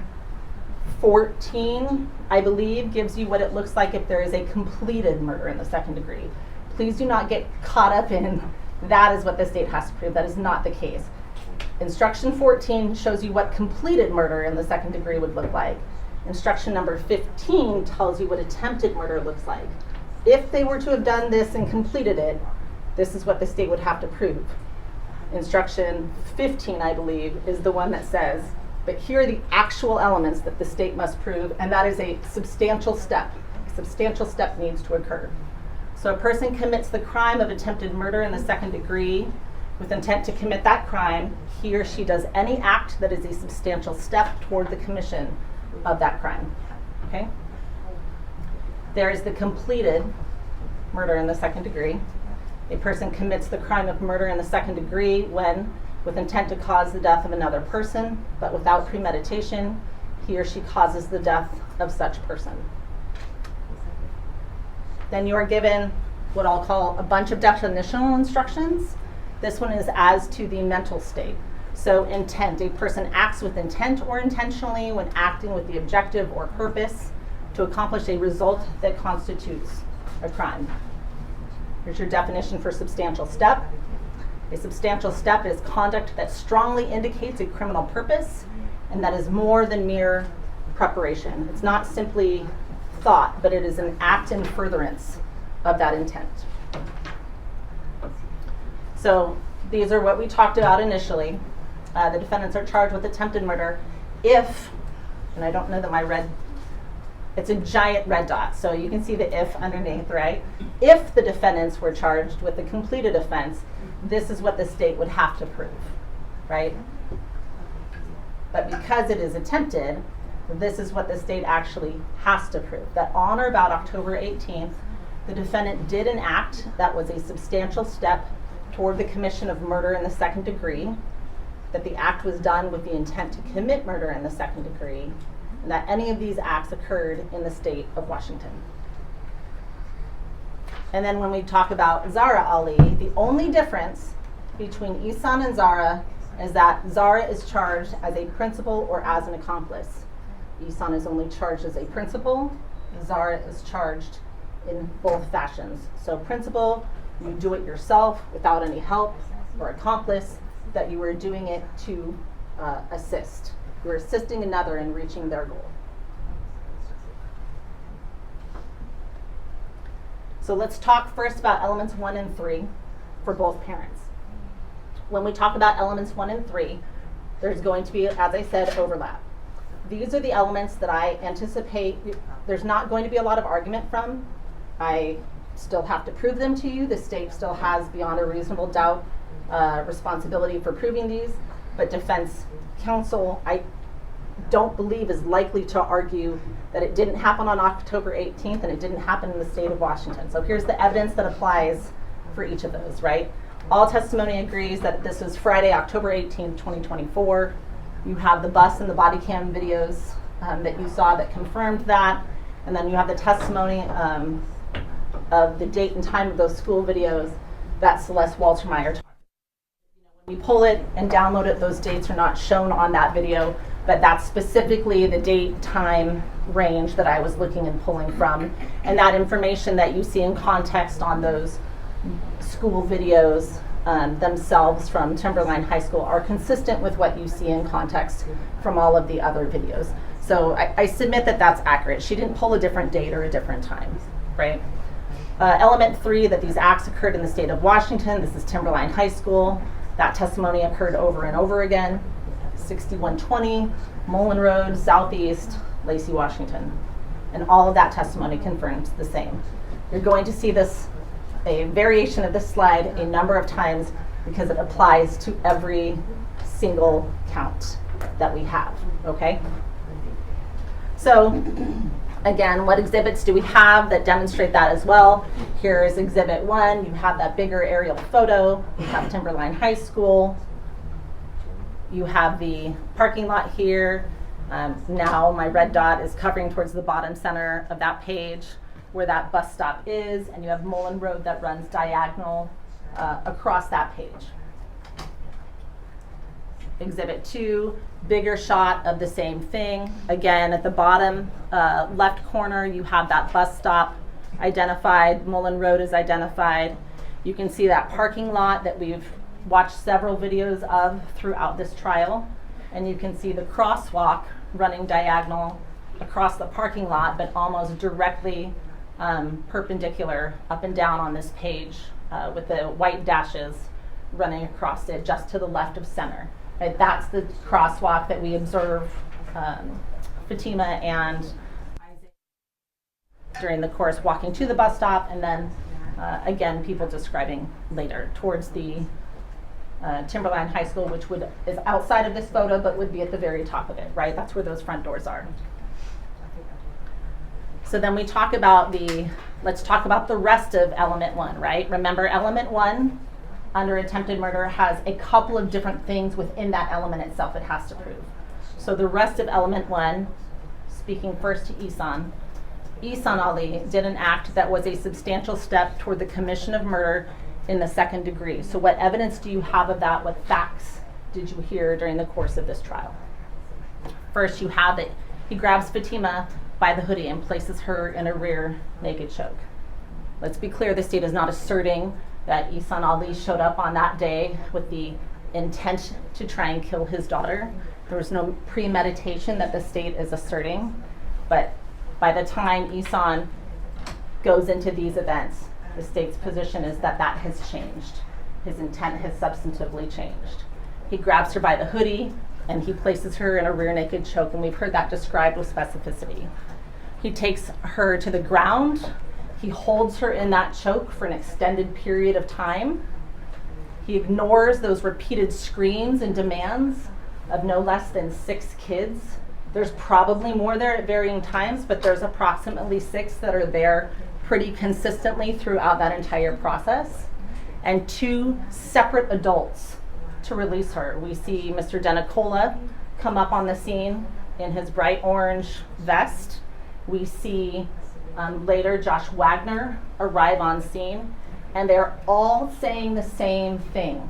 14, I believe, gives you what it looks like if there is a completed murder in the second degree. Please do not get caught up in that is what the state has to prove. That is not the case. Instruction 14 shows you what completed murder in the second degree would look like. Instruction number 15 tells you what attempted murder looks like. If they were to have done this and completed it, this is what the state would have to prove. Instruction 15, I believe, is the one that says, but here are the actual elements that the state must prove, and that is a substantial step. A substantial step needs to occur. So a person commits the crime of attempted murder in the second degree with intent to commit that crime. He or she does any act that is a substantial step toward the commission of that crime. Okay? There is the completed murder in the second degree. A person commits the crime of murder in the second degree when, with intent to cause the death of another person, but without premeditation, he or she causes the death of such person. Then you are given what I'll call a bunch of definitional instructions. This one is as to the mental state. So intent, a person acts with intent or intentionally when acting with the objective or purpose to accomplish a result that constitutes a crime. Here's your definition for substantial step. A substantial step is conduct that strongly indicates a criminal purpose and that is more than mere preparation. It's not simply thought, but it is an act in furtherance of that intent. So these are what we talked about initially. The defendants are charged with attempted murder if, and I don't know that my red, it's a giant red dot, so you can see the if underneath, right? If the defendants were charged with a completed offense, this is what the state would have to prove, right? But because it is attempted, this is what the state actually has to prove, that on or about October 18th, the defendant did an act that was a substantial step toward the commission of murder in the second degree, that the act was done with the intent to commit murder in the second degree, and that any of these acts occurred in the state of Washington. And then when we talk about Zara Ali, the only difference between Ihsan and Zara is that Zara is charged as a principal or as an accomplice. Ihsan is only charged as a principal. Zara is charged in both fashions. So principal, you do it yourself without any help, or accomplice, that you are doing it to assist. You're assisting another in reaching their goal. So let's talk first about elements 1 and 3 for both parents. When we talk about elements 1 and 3, there's going to be, as I said, overlap. These are the elements that I anticipate there's not going to be a lot of argument from. I still have to prove them to you. The state still has, beyond a reasonable doubt, responsibility for proving these, but defense counsel, I don't believe is likely to argue that it didn't happen on October 18th and it didn't happen in the state of Washington. So here's the evidence that applies for each of those, right? All testimony agrees that this was Friday, October 18th, 2024. You have the bus and the body cam videos that you saw that confirmed that. And then you have the testimony of the date and time of those school videos that Celeste Waltermeyer talked about. When you pull it and download it, those dates are not shown on that video, but that's specifically the date, time range that I was looking and pulling from. And that information that you see in context on those school videos themselves from Timberline High School are consistent with what you see in context from all of the other videos. So I submit that that's accurate. She didn't pull a different date or a different time, right? Element 3, that these acts occurred in the state of Washington. This is Timberline High School. That testimony occurred over and over again. 6120 Mullen Road, Southeast, Lacey, Washington. And all of that testimony confirms the same. You're going to see this, a variation of this slide, a number of times because it applies to every single count that we have, okay? So, again, what exhibits do we have that demonstrate that as well? Here's exhibit 1. You have that bigger aerial photo. You have Timberline High School. You have the parking lot here. Now my red dot is covering towards the bottom center of that page where that bus stop is, and you have Mullen Road that runs diagonal across that page. Exhibit 2, bigger shot of the same thing. Again, at the bottom left corner, you have that bus stop identified. Mullen Road is identified. You can see that parking lot that we've watched several videos of throughout this trial. And you can see the crosswalk running diagonal across the parking lot, but almost directly perpendicular up and down on this page with the white dashes running across it just to the left of center. Right, that's the crosswalk that we observe Fatima and Isaac during the course walking to the bus stop, and then again people describing later towards the Timberline High School, which is outside of this photo but would be at the very top of it, right? That's where those front doors are. So then we talk about let's talk about the rest of element 1, right? Remember, element 1 under attempted murder has a couple of different things within that element itself it has to prove. So the rest of element 1, speaking first to Ihsan Ali did an act that was a substantial step toward the commission of murder in the second degree. So what evidence do you have of that? What facts did you hear during the course of this trial? First, you have that he grabs Fatima by the hoodie and places her in a rear naked choke. Let's be clear, the state is not asserting that Ihsan Ali showed up on that day with the intent to try and kill his daughter. There was no premeditation that the state is asserting, but by the time Ihsan goes into these events, the state's position is that that has changed. His intent has substantively changed. He grabs her by the hoodie and he places her in a rear naked choke, and we've heard that described with specificity. He takes her to the ground. He holds her in that choke for an extended period of time. He ignores those repeated screams and demands of no less than 6 kids. There's probably more there at varying times, but there's approximately 6 that are there pretty consistently throughout that entire process. And 2 separate adults to release her. We see Mr. Denicola come up on the scene in his bright orange vest. We see later Josh Wagner arrive on scene, and they're all saying the same thing.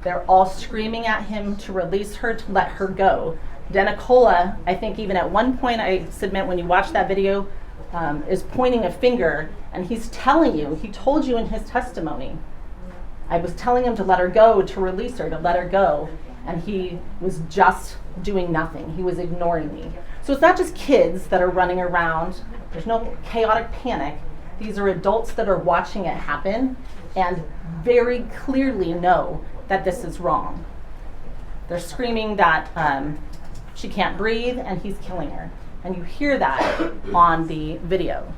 They're all screaming at him to release her, to let her go. Denicola, I think even at one point, I submit when you watch that video, is pointing a finger, and he's telling you, he told you in his testimony, I was telling him to let her go, to release her, to let her go, and he was just doing nothing. He was ignoring me. So it's not just kids that are running around. There's no chaotic panic. These are adults that are watching it happen and very clearly know that this is wrong. They're screaming that she can't breathe and he's killing her. And you hear that on the video.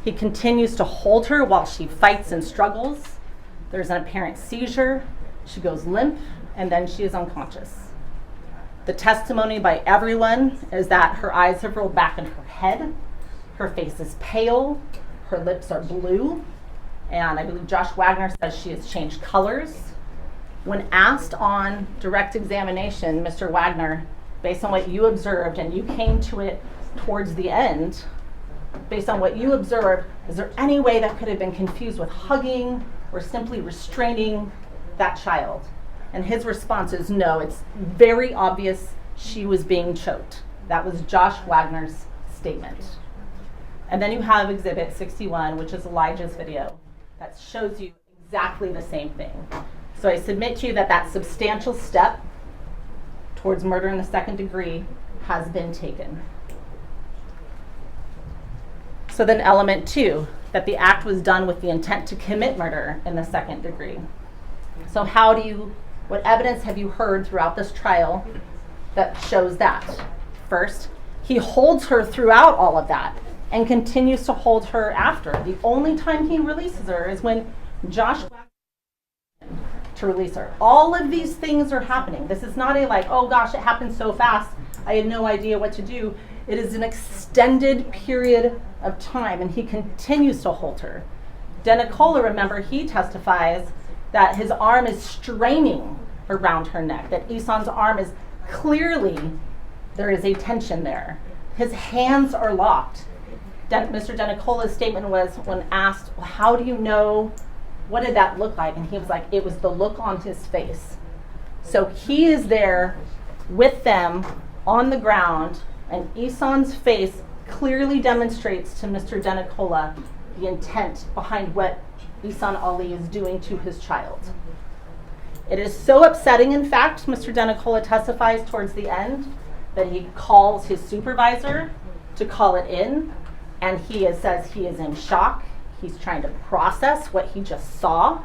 He continues to hold her while she fights and struggles. There's an apparent seizure. She goes limp, and then she is unconscious. The testimony by everyone is that her eyes have rolled back in her head, her face is pale, her lips are blue, and I believe Josh Wagner says she has changed colors. When asked on direct examination, Mr. Wagner, based on what you observed, and you came to it towards the end, based on what you observed, is there any way that could have been confused with hugging or simply restraining that child? And his response is no, it's very obvious she was being choked. That was Josh Wagner's statement. And then you have Exhibit 61, which is Elijah's video, that shows you exactly the same thing. So I submit to you that that substantial step towards murder in the second degree has been taken. So then element 2, that the act was done with the intent to commit murder in the second degree. So what evidence have you heard throughout this trial that shows that? First, he holds her throughout all of that and continues to hold her after. The only time he releases her is when Josh to release her. All of these things are happening. This is not a like, oh gosh, it happened so fast, I had no idea what to do. It is an extended period of time, and he continues to hold her. Denicola, remember, he testifies that his arm is straining around her neck, that Ihsan's arm is clearly, there is a tension there. His hands are locked. Mr. Denicola's statement was, when asked, well, how do you know, what did that look like? And he was like, it was the look on his face. So he is there with them on the ground, and Ihsan's face clearly demonstrates to Mr. Denicola the intent behind what Ihsan Ali is doing to his child. It is so upsetting, in fact, Mr. Denicola testifies towards the end, that he calls his supervisor to call it in, and says he is in shock. He's trying to process what he just saw,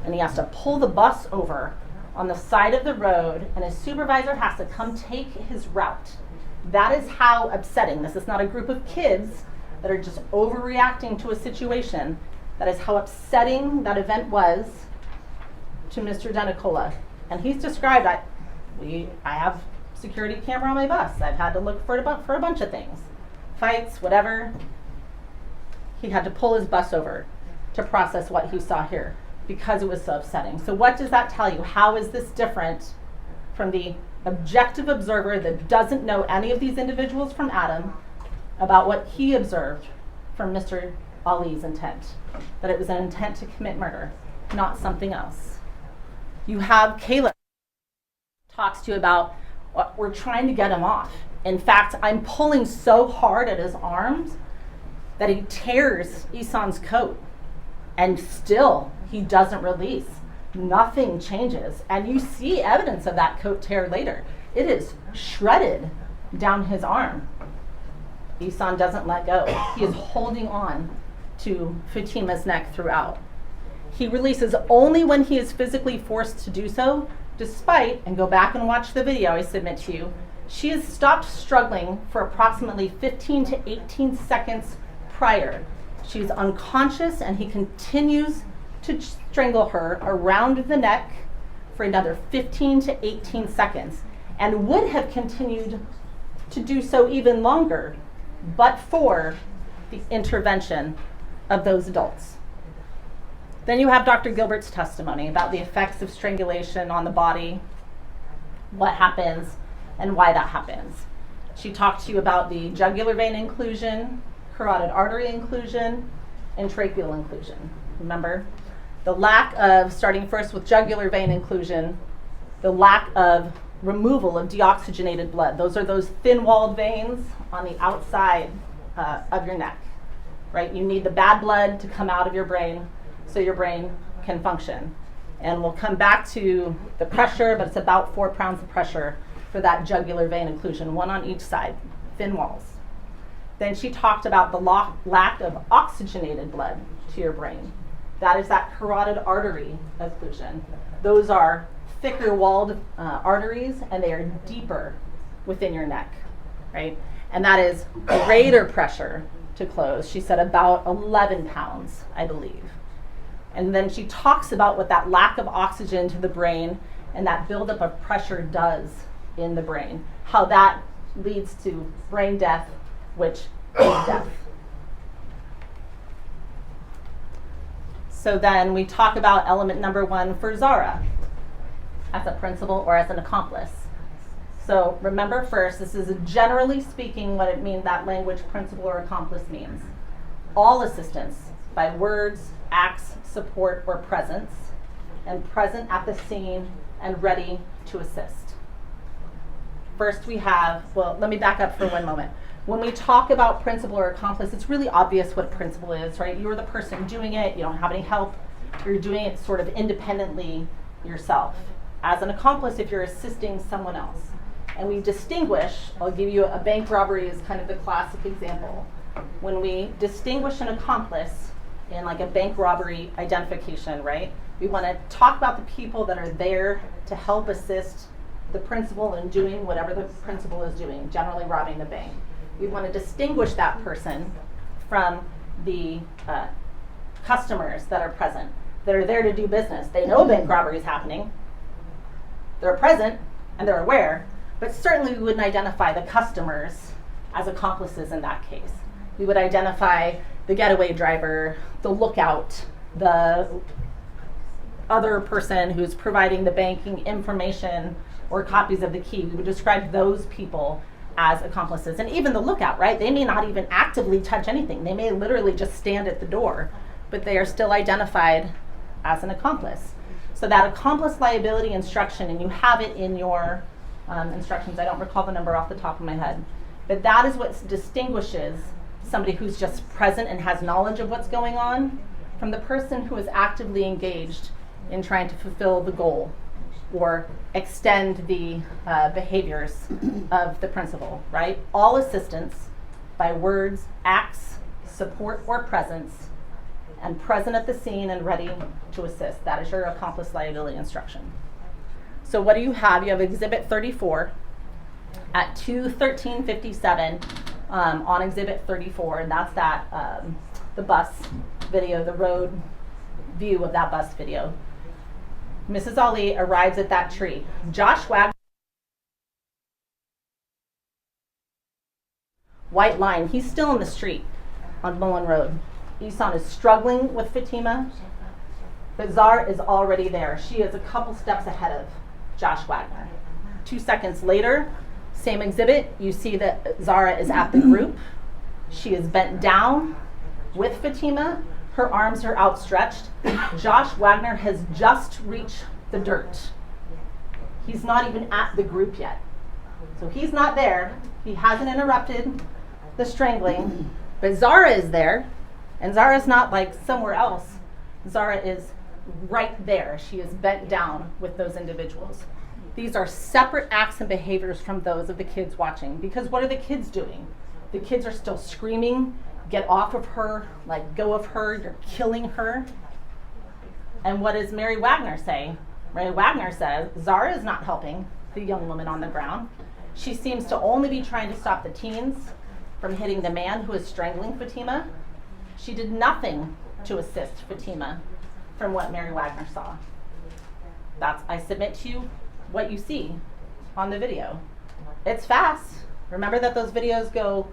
and he has to pull the bus over on the side of the road, and his supervisor has to come take his route. That is how upsetting. This is not a group of kids that are just overreacting to a situation. That is how upsetting that event was to Mr. Denicola. And he's described, I have security camera on my bus. I've had to look for a bunch of things. Fights, whatever. He had to pull his bus over to process what he saw here because it was so upsetting. So what does that tell you? How is this different from the objective observer that doesn't know any of these individuals from Adam about what he observed from Mr. Ali's intent? That it was an intent to commit murder, not something else. You have Caleb talks to you about, we're trying to get him off. In fact, I'm pulling so hard at his arms that he tears Ihsan's coat, and still he doesn't release. Nothing changes. And you see evidence of that coat tear later. It is shredded down his arm. Ihsan doesn't let go. He is holding on to Fatima's neck throughout. He releases only when he is physically forced to do so, despite, and go back and watch the video I submit to you, she has stopped struggling for approximately 15 to 18 seconds prior. She's unconscious, and he continues to strangle her around the neck for another 15 to 18 seconds, and would have continued to do so even longer, but for the intervention of those adults. Then you have Dr. Gilbert's testimony about the effects of strangulation on the body, what happens, and why that happens. She talked to you about the jugular vein inclusion, carotid artery inclusion, and tracheal inclusion. Remember, the lack of, starting first with jugular vein inclusion, the lack of removal of deoxygenated blood. Those are those thin-walled veins on the outside of your neck, right? You need the bad blood to come out of your brain so your brain can function. And we'll come back to the pressure, but it's about 4 pounds of pressure for that jugular vein inclusion, one on each side, thin walls. Then she talked about the lack of oxygenated blood to your brain. That is that carotid artery occlusion. Those are thicker walled arteries, and they are deeper within your neck, right? And that is greater pressure to close. She said about 11 pounds, I believe. And then she talks about what that lack of oxygen to the brain and that buildup of pressure does in the brain, how that leads to brain death, which is death. So then we talk about element number 1 for Zara, as a principal or as an accomplice. So remember first, this is generally speaking what it means, that language principal or accomplice means. All assistance by words, acts, support, or presence, and present at the scene and ready to assist. First we have, well, let me back up for one moment. When we talk about principal or accomplice, it's really obvious what principal is, right? You're the person doing it, you don't have any help, you're doing it sort of independently yourself. As an accomplice, if you're assisting someone else. And we distinguish, I'll give you a bank robbery is kind of the classic example. When we distinguish an accomplice in like a bank robbery identification, right? We want to talk about the people that are there to help assist the principal in doing whatever the principal is doing, generally robbing the bank. We want to distinguish that person from the customers that are present, that are there to do business. They know bank robbery is happening. They're present and they're aware, but certainly we wouldn't identify the customers as accomplices in that case. We would identify the getaway driver, the lookout, the other person who's providing the banking information or copies of the key. We would describe those people as accomplices. And even the lookout, right? They may not even actively touch anything. They may literally just stand at the door, but they are still identified as an accomplice. So that accomplice liability instruction, and you have it in your instructions, I don't recall the number off the top of my head, but that is what distinguishes somebody who's just present and has knowledge of what's going on from the person who is actively engaged in trying to fulfill the goal or extend the behaviors of the principal, right? All assistance by words, acts, support, or presence, and present at the scene and ready to assist. That is your accomplice liability instruction. So what do you have? You have Exhibit 34 at 2:13:57 on Exhibit 34, and that's that the bus video, the road view of that bus video. Mrs. Ali arrives at that tree. Josh Wagner, white line, he's still in the street on Mullen Road. Ihsan is struggling with Fatima, but Zara is already there. She is a couple steps ahead of Josh Wagner. 2 seconds later, same exhibit, you see that Zara is at the group. She is bent down with Fatima. Her arms are outstretched. Josh Wagner has just reached the dirt. He's not even at the group yet. So he's not there. He hasn't interrupted the strangling, but Zara is there, and Zara's not like somewhere else. Zara is right there. She is bent down with those individuals. These are separate acts and behaviors from those of the kids watching, because what are the kids doing? The kids are still screaming, "Get off of her, let go of her, you're killing her." And what does Mary Wagner say? Mary Wagner says, Zara is not helping the young woman on the ground. She seems to only be trying to stop the teens from hitting the man who is strangling Fatima. She did nothing to assist Fatima from what Mary Wagner saw. That's, I submit to you, what you see on the video. It's fast. Remember that those videos go,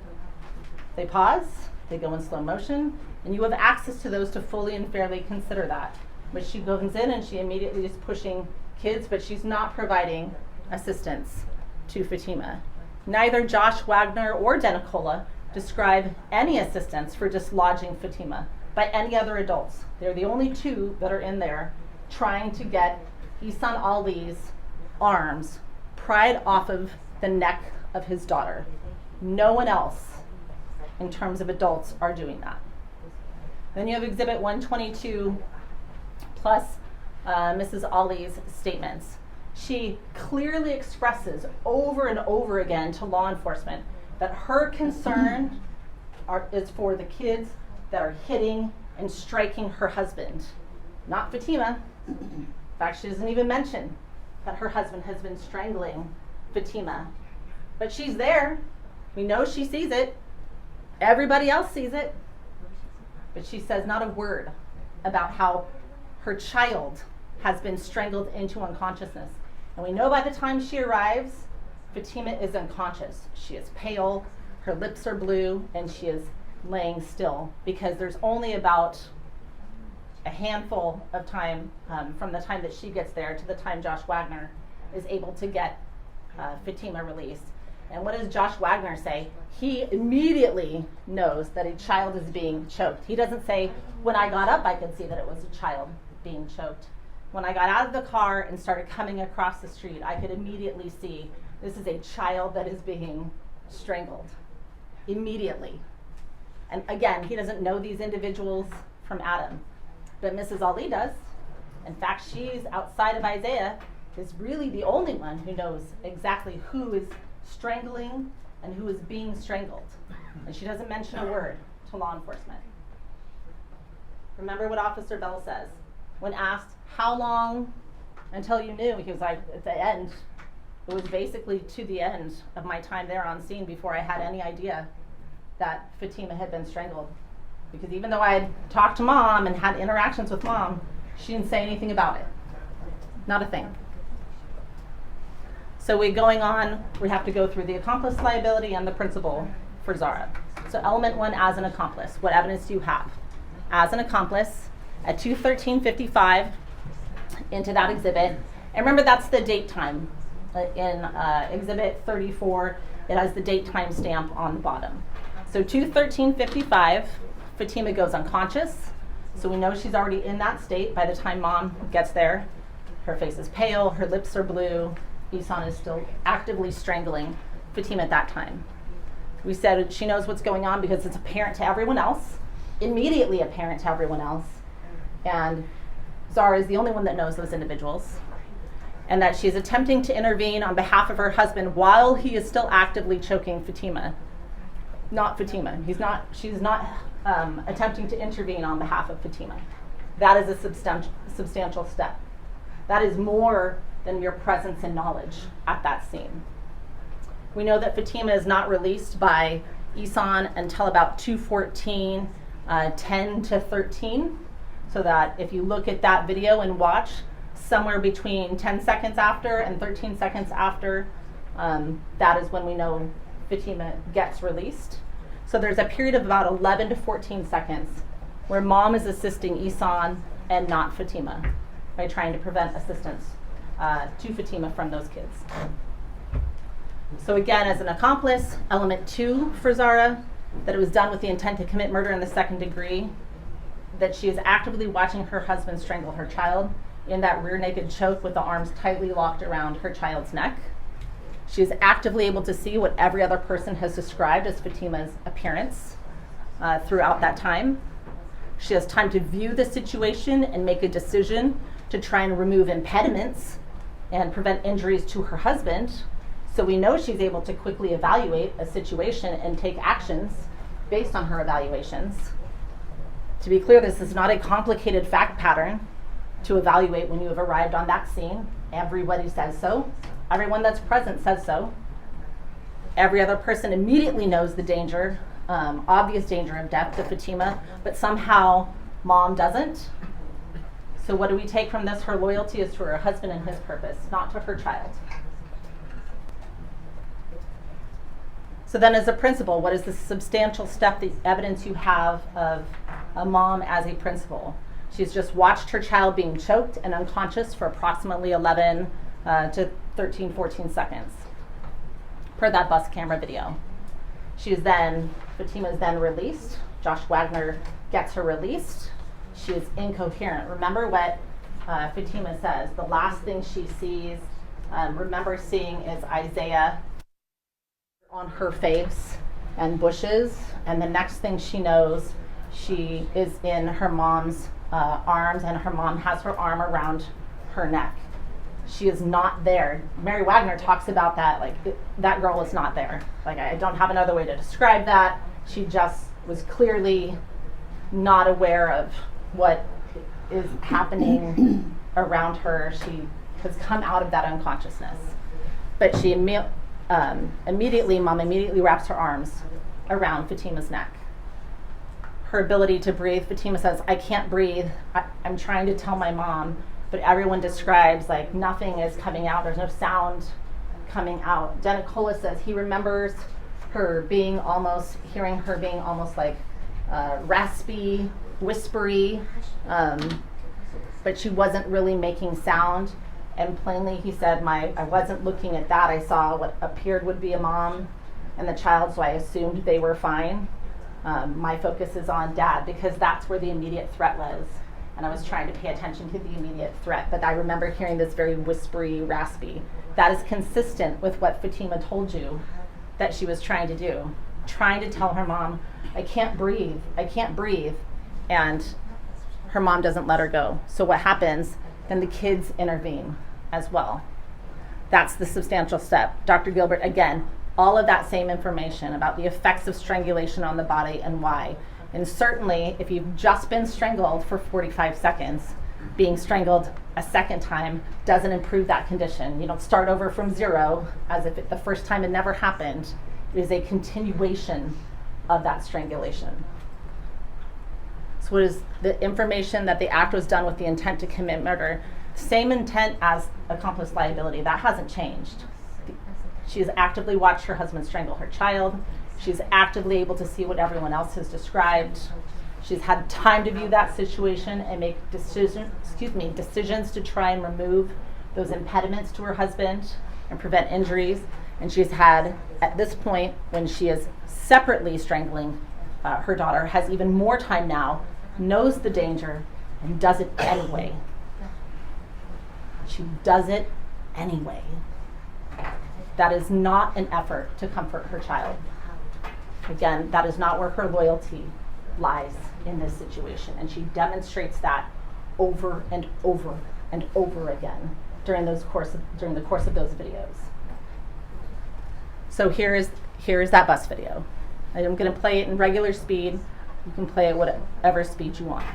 they pause, they go in slow motion, and you have access to those to fully and fairly consider that. But she goes in and she immediately is pushing kids, but she's not providing assistance to Fatima. Neither Josh Wagner or Denicola describe any assistance for dislodging Fatima by any other adults. They're the only two that are in there trying to get Ihsan Ali's arms pried off of the neck of his daughter. No one else, in terms of adults, are doing that. Then you have Exhibit 122 plus Mrs. Ali's statements. She clearly expresses over and over again to law enforcement that her concern is for the kids that are hitting and striking her husband, not Fatima. In fact, she doesn't even mention that her husband has been strangling Fatima. But she's there. We know she sees it. Everybody else sees it. But she says not a word about how her child has been strangled into unconsciousness. And we know by the time she arrives, Fatima is unconscious. She is pale, her lips are blue, and she is laying still, because there's only about a handful of time from the time that she gets there to the time Josh Wagner is able to get Fatima released. And what does Josh Wagner say? He immediately knows that a child is being choked. He doesn't say, when I got up, I could see that it was a child being choked. When I got out of the car and started coming across the street, I could immediately see This is a child that is being strangled immediately. And again, he doesn't know these individuals from Adam, but Mrs. Ali does. In fact, she's outside of Isaiah, is really the only one who knows exactly who is strangling and who is being strangled. And she doesn't mention a word to law enforcement. Remember what Officer Bell says. When asked, how long until you knew? He was like, at the end. It was basically to the end of my time there on scene before I had any idea that Fatima had been strangled. Because even though I had talked to mom and had interactions with mom, she didn't say anything about it. Not a thing. So we have to go through the accomplice liability and the principal for Zara. So element 1, as an accomplice. What evidence do you have? As an accomplice, at 2:13:55, into that exhibit. And remember, that's the date time. In exhibit 34, it has the date time stamp on the bottom. So 2:13:55, Fatima goes unconscious. So we know she's already in that state by the time mom gets there. Her face is pale, her lips are blue. Ihsan is still actively strangling Fatima at that time. We said she knows what's going on because it's apparent to everyone else, immediately apparent to everyone else. And Zara is the only one that knows those individuals. And that she is attempting to intervene on behalf of her husband while he is still actively choking Fatima. Not Fatima. She's not attempting to intervene on behalf of Fatima. That is a substantial step. That is more than your presence and knowledge at that scene. We know that Fatima is not released by Ihsan until about 2:14, 10 to 13. So that if you look at that video and watch, somewhere between 10 seconds after and 13 seconds after, that is when we know Fatima gets released. So there's a period of about 11 to 14 seconds where mom is assisting Ihsan and not Fatima by trying to prevent assistance to Fatima from those kids. So again, as an accomplice, element 2 for Zara, that it was done with the intent to commit murder in the second degree, that she is actively watching her husband strangle her child in that rear naked choke with the arms tightly locked around her child's neck. She is actively able to see what every other person has described as Fatima's appearance throughout that time. She has time to view the situation and make a decision to try and remove impediments and prevent injuries to her husband. So we know she's able to quickly evaluate a situation and take actions based on her evaluations. To be clear, this is not a complicated fact pattern to evaluate when you have arrived on that scene. Everybody says so. Everyone that's present says so. Every other person immediately knows the danger, obvious danger of death to Fatima, but somehow mom doesn't. So what do we take from this? Her loyalty is to her husband and his purpose, not to her child. So then as a principal, what is the substantial step, the evidence you have of a mom as a principal? She's just watched her child being choked and unconscious for approximately 11 to 13, 14 seconds per that bus camera video. Fatima is then released. Josh Wagner gets her released. She is incoherent. Remember what Fatima says. The last thing she sees, remember seeing is Isaiah on her face and bushes. And the next thing she knows, she is in her mom's arms, and her mom has her arm around her neck. She is not there. Mary Wagner talks about that, that girl is not there. I don't have another way to describe that. She just was clearly not aware of what is happening around her. She has come out of that unconsciousness. But she mom immediately wraps her arms around Fatima's neck. Her ability to breathe, Fatima says, I can't breathe. I'm trying to tell my mom, but everyone describes nothing is coming out. There's no sound coming out. Denicola says he remembers hearing her being almost raspy, whispery, but she wasn't really making sound. And plainly he said, I wasn't looking at that. I saw what appeared would be a mom and the child, so I assumed they were fine. My focus is on dad because that's where the immediate threat was. and I was trying to pay attention to the immediate threat, but I remember hearing this very whispery, raspy. That is consistent with what Fatima told you that she was trying to do, trying to tell her mom, I can't breathe, and her mom doesn't let her go. So what happens? Then the kids intervene as well. That's the substantial step. Dr. Gilbert, again, all of that same information about the effects of strangulation on the body and why. And certainly, if you've just been strangled for 45 seconds, being strangled a second time doesn't improve that condition. You don't start over from zero as if the first time it never happened. It is a continuation of that strangulation. So what is the information that the act was done with the intent to commit murder? Same intent as accomplice liability. That hasn't changed. She has actively watched her husband strangle her child. She's actively able to see what everyone else has described. She's had time to view that situation and make decisions to try and remove those impediments to her husband and prevent injuries. And she's had, at this point, when she is separately strangling her daughter, has even more time now, knows the danger, and does it anyway. She does it anyway. That is not an effort to comfort her child. Again, that is not where her loyalty lies in this situation, and she demonstrates that over and over and over again during the course of those videos. So here is that bus video. I'm going to play it in regular speed. You can play it whatever speed you want.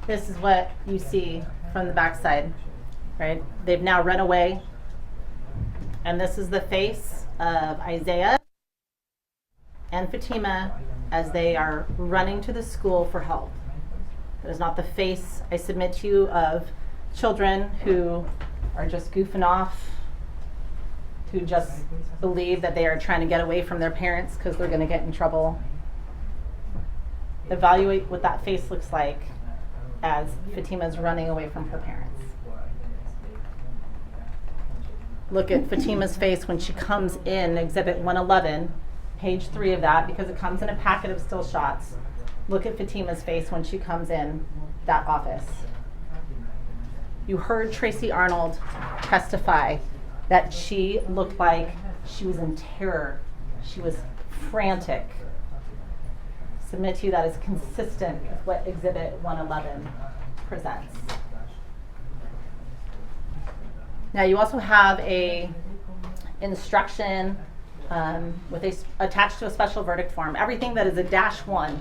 This is what you see from the backside, right? They've now run away. And this is the face of Isaiah. and Fatima as they are running to the school for help. That is not the face, I submit to you, of children who are just goofing off, who just believe that they are trying to get away from their parents because they're going to get in trouble. Evaluate what that face looks like as Fatima is running away from her parents. Look at Fatima's face when she comes in Exhibit 111, page 3 of that, because it comes in a packet of still shots. Look at Fatima's face when she comes in that office. You heard Tracy Arnold testify that she looked like she was in terror. She was frantic. Submit to you that is consistent with what Exhibit 111 presents. Now you also have a instruction attached to a special verdict form. Everything that is a -1,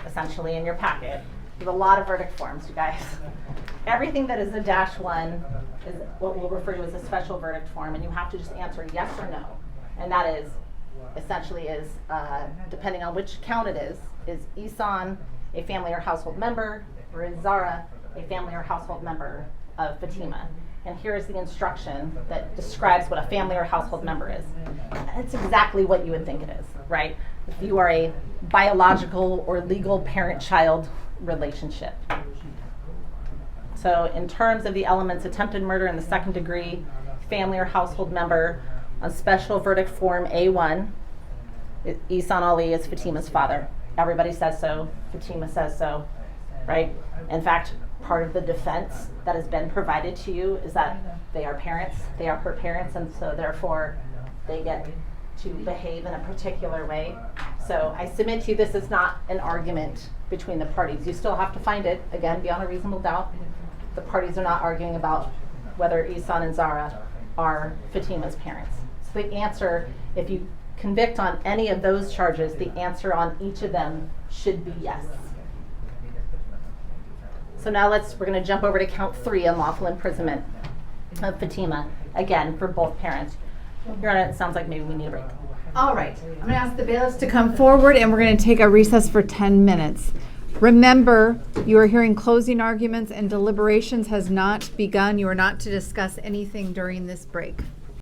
essentially, in your packet. There's a lot of verdict forms, you guys. Everything that is a -1 is what we'll refer to as a special verdict form, and you have to just answer yes or no. And that is, essentially is, depending on which count it is Ihsan a family or household member, or is Zara a family or household member of Fatima? And here is the instruction that describes what a family or household member is. It's exactly what you would think it is, right? If you are a biological or legal parent-child relationship. So in terms of the elements, attempted murder in the second degree, family or household member, on special verdict form A1, Ihsan Ali is Fatima's father. Everybody says so. Fatima says so, right? In fact, part of the defense that has been provided to you is that they are parents, they are her parents, and so therefore they get to behave in a particular way. So I submit to you this is not an argument between the parties. You still have to find it, again, beyond a reasonable doubt. The parties are not arguing about whether Ihsan and Zara are Fatima's parents. So the answer, if you convict on any of those charges, the answer on each of them should be yes. So now we're going to jump over to count 3, unlawful imprisonment of Fatima, again, for both parents. Your Honor, it sounds like maybe we need a break. All right, I'm going to ask the bailiffs to come forward, and we're going to take a recess for 10 minutes. Remember, you are hearing closing arguments and deliberations has not begun. You are not to discuss anything during this break.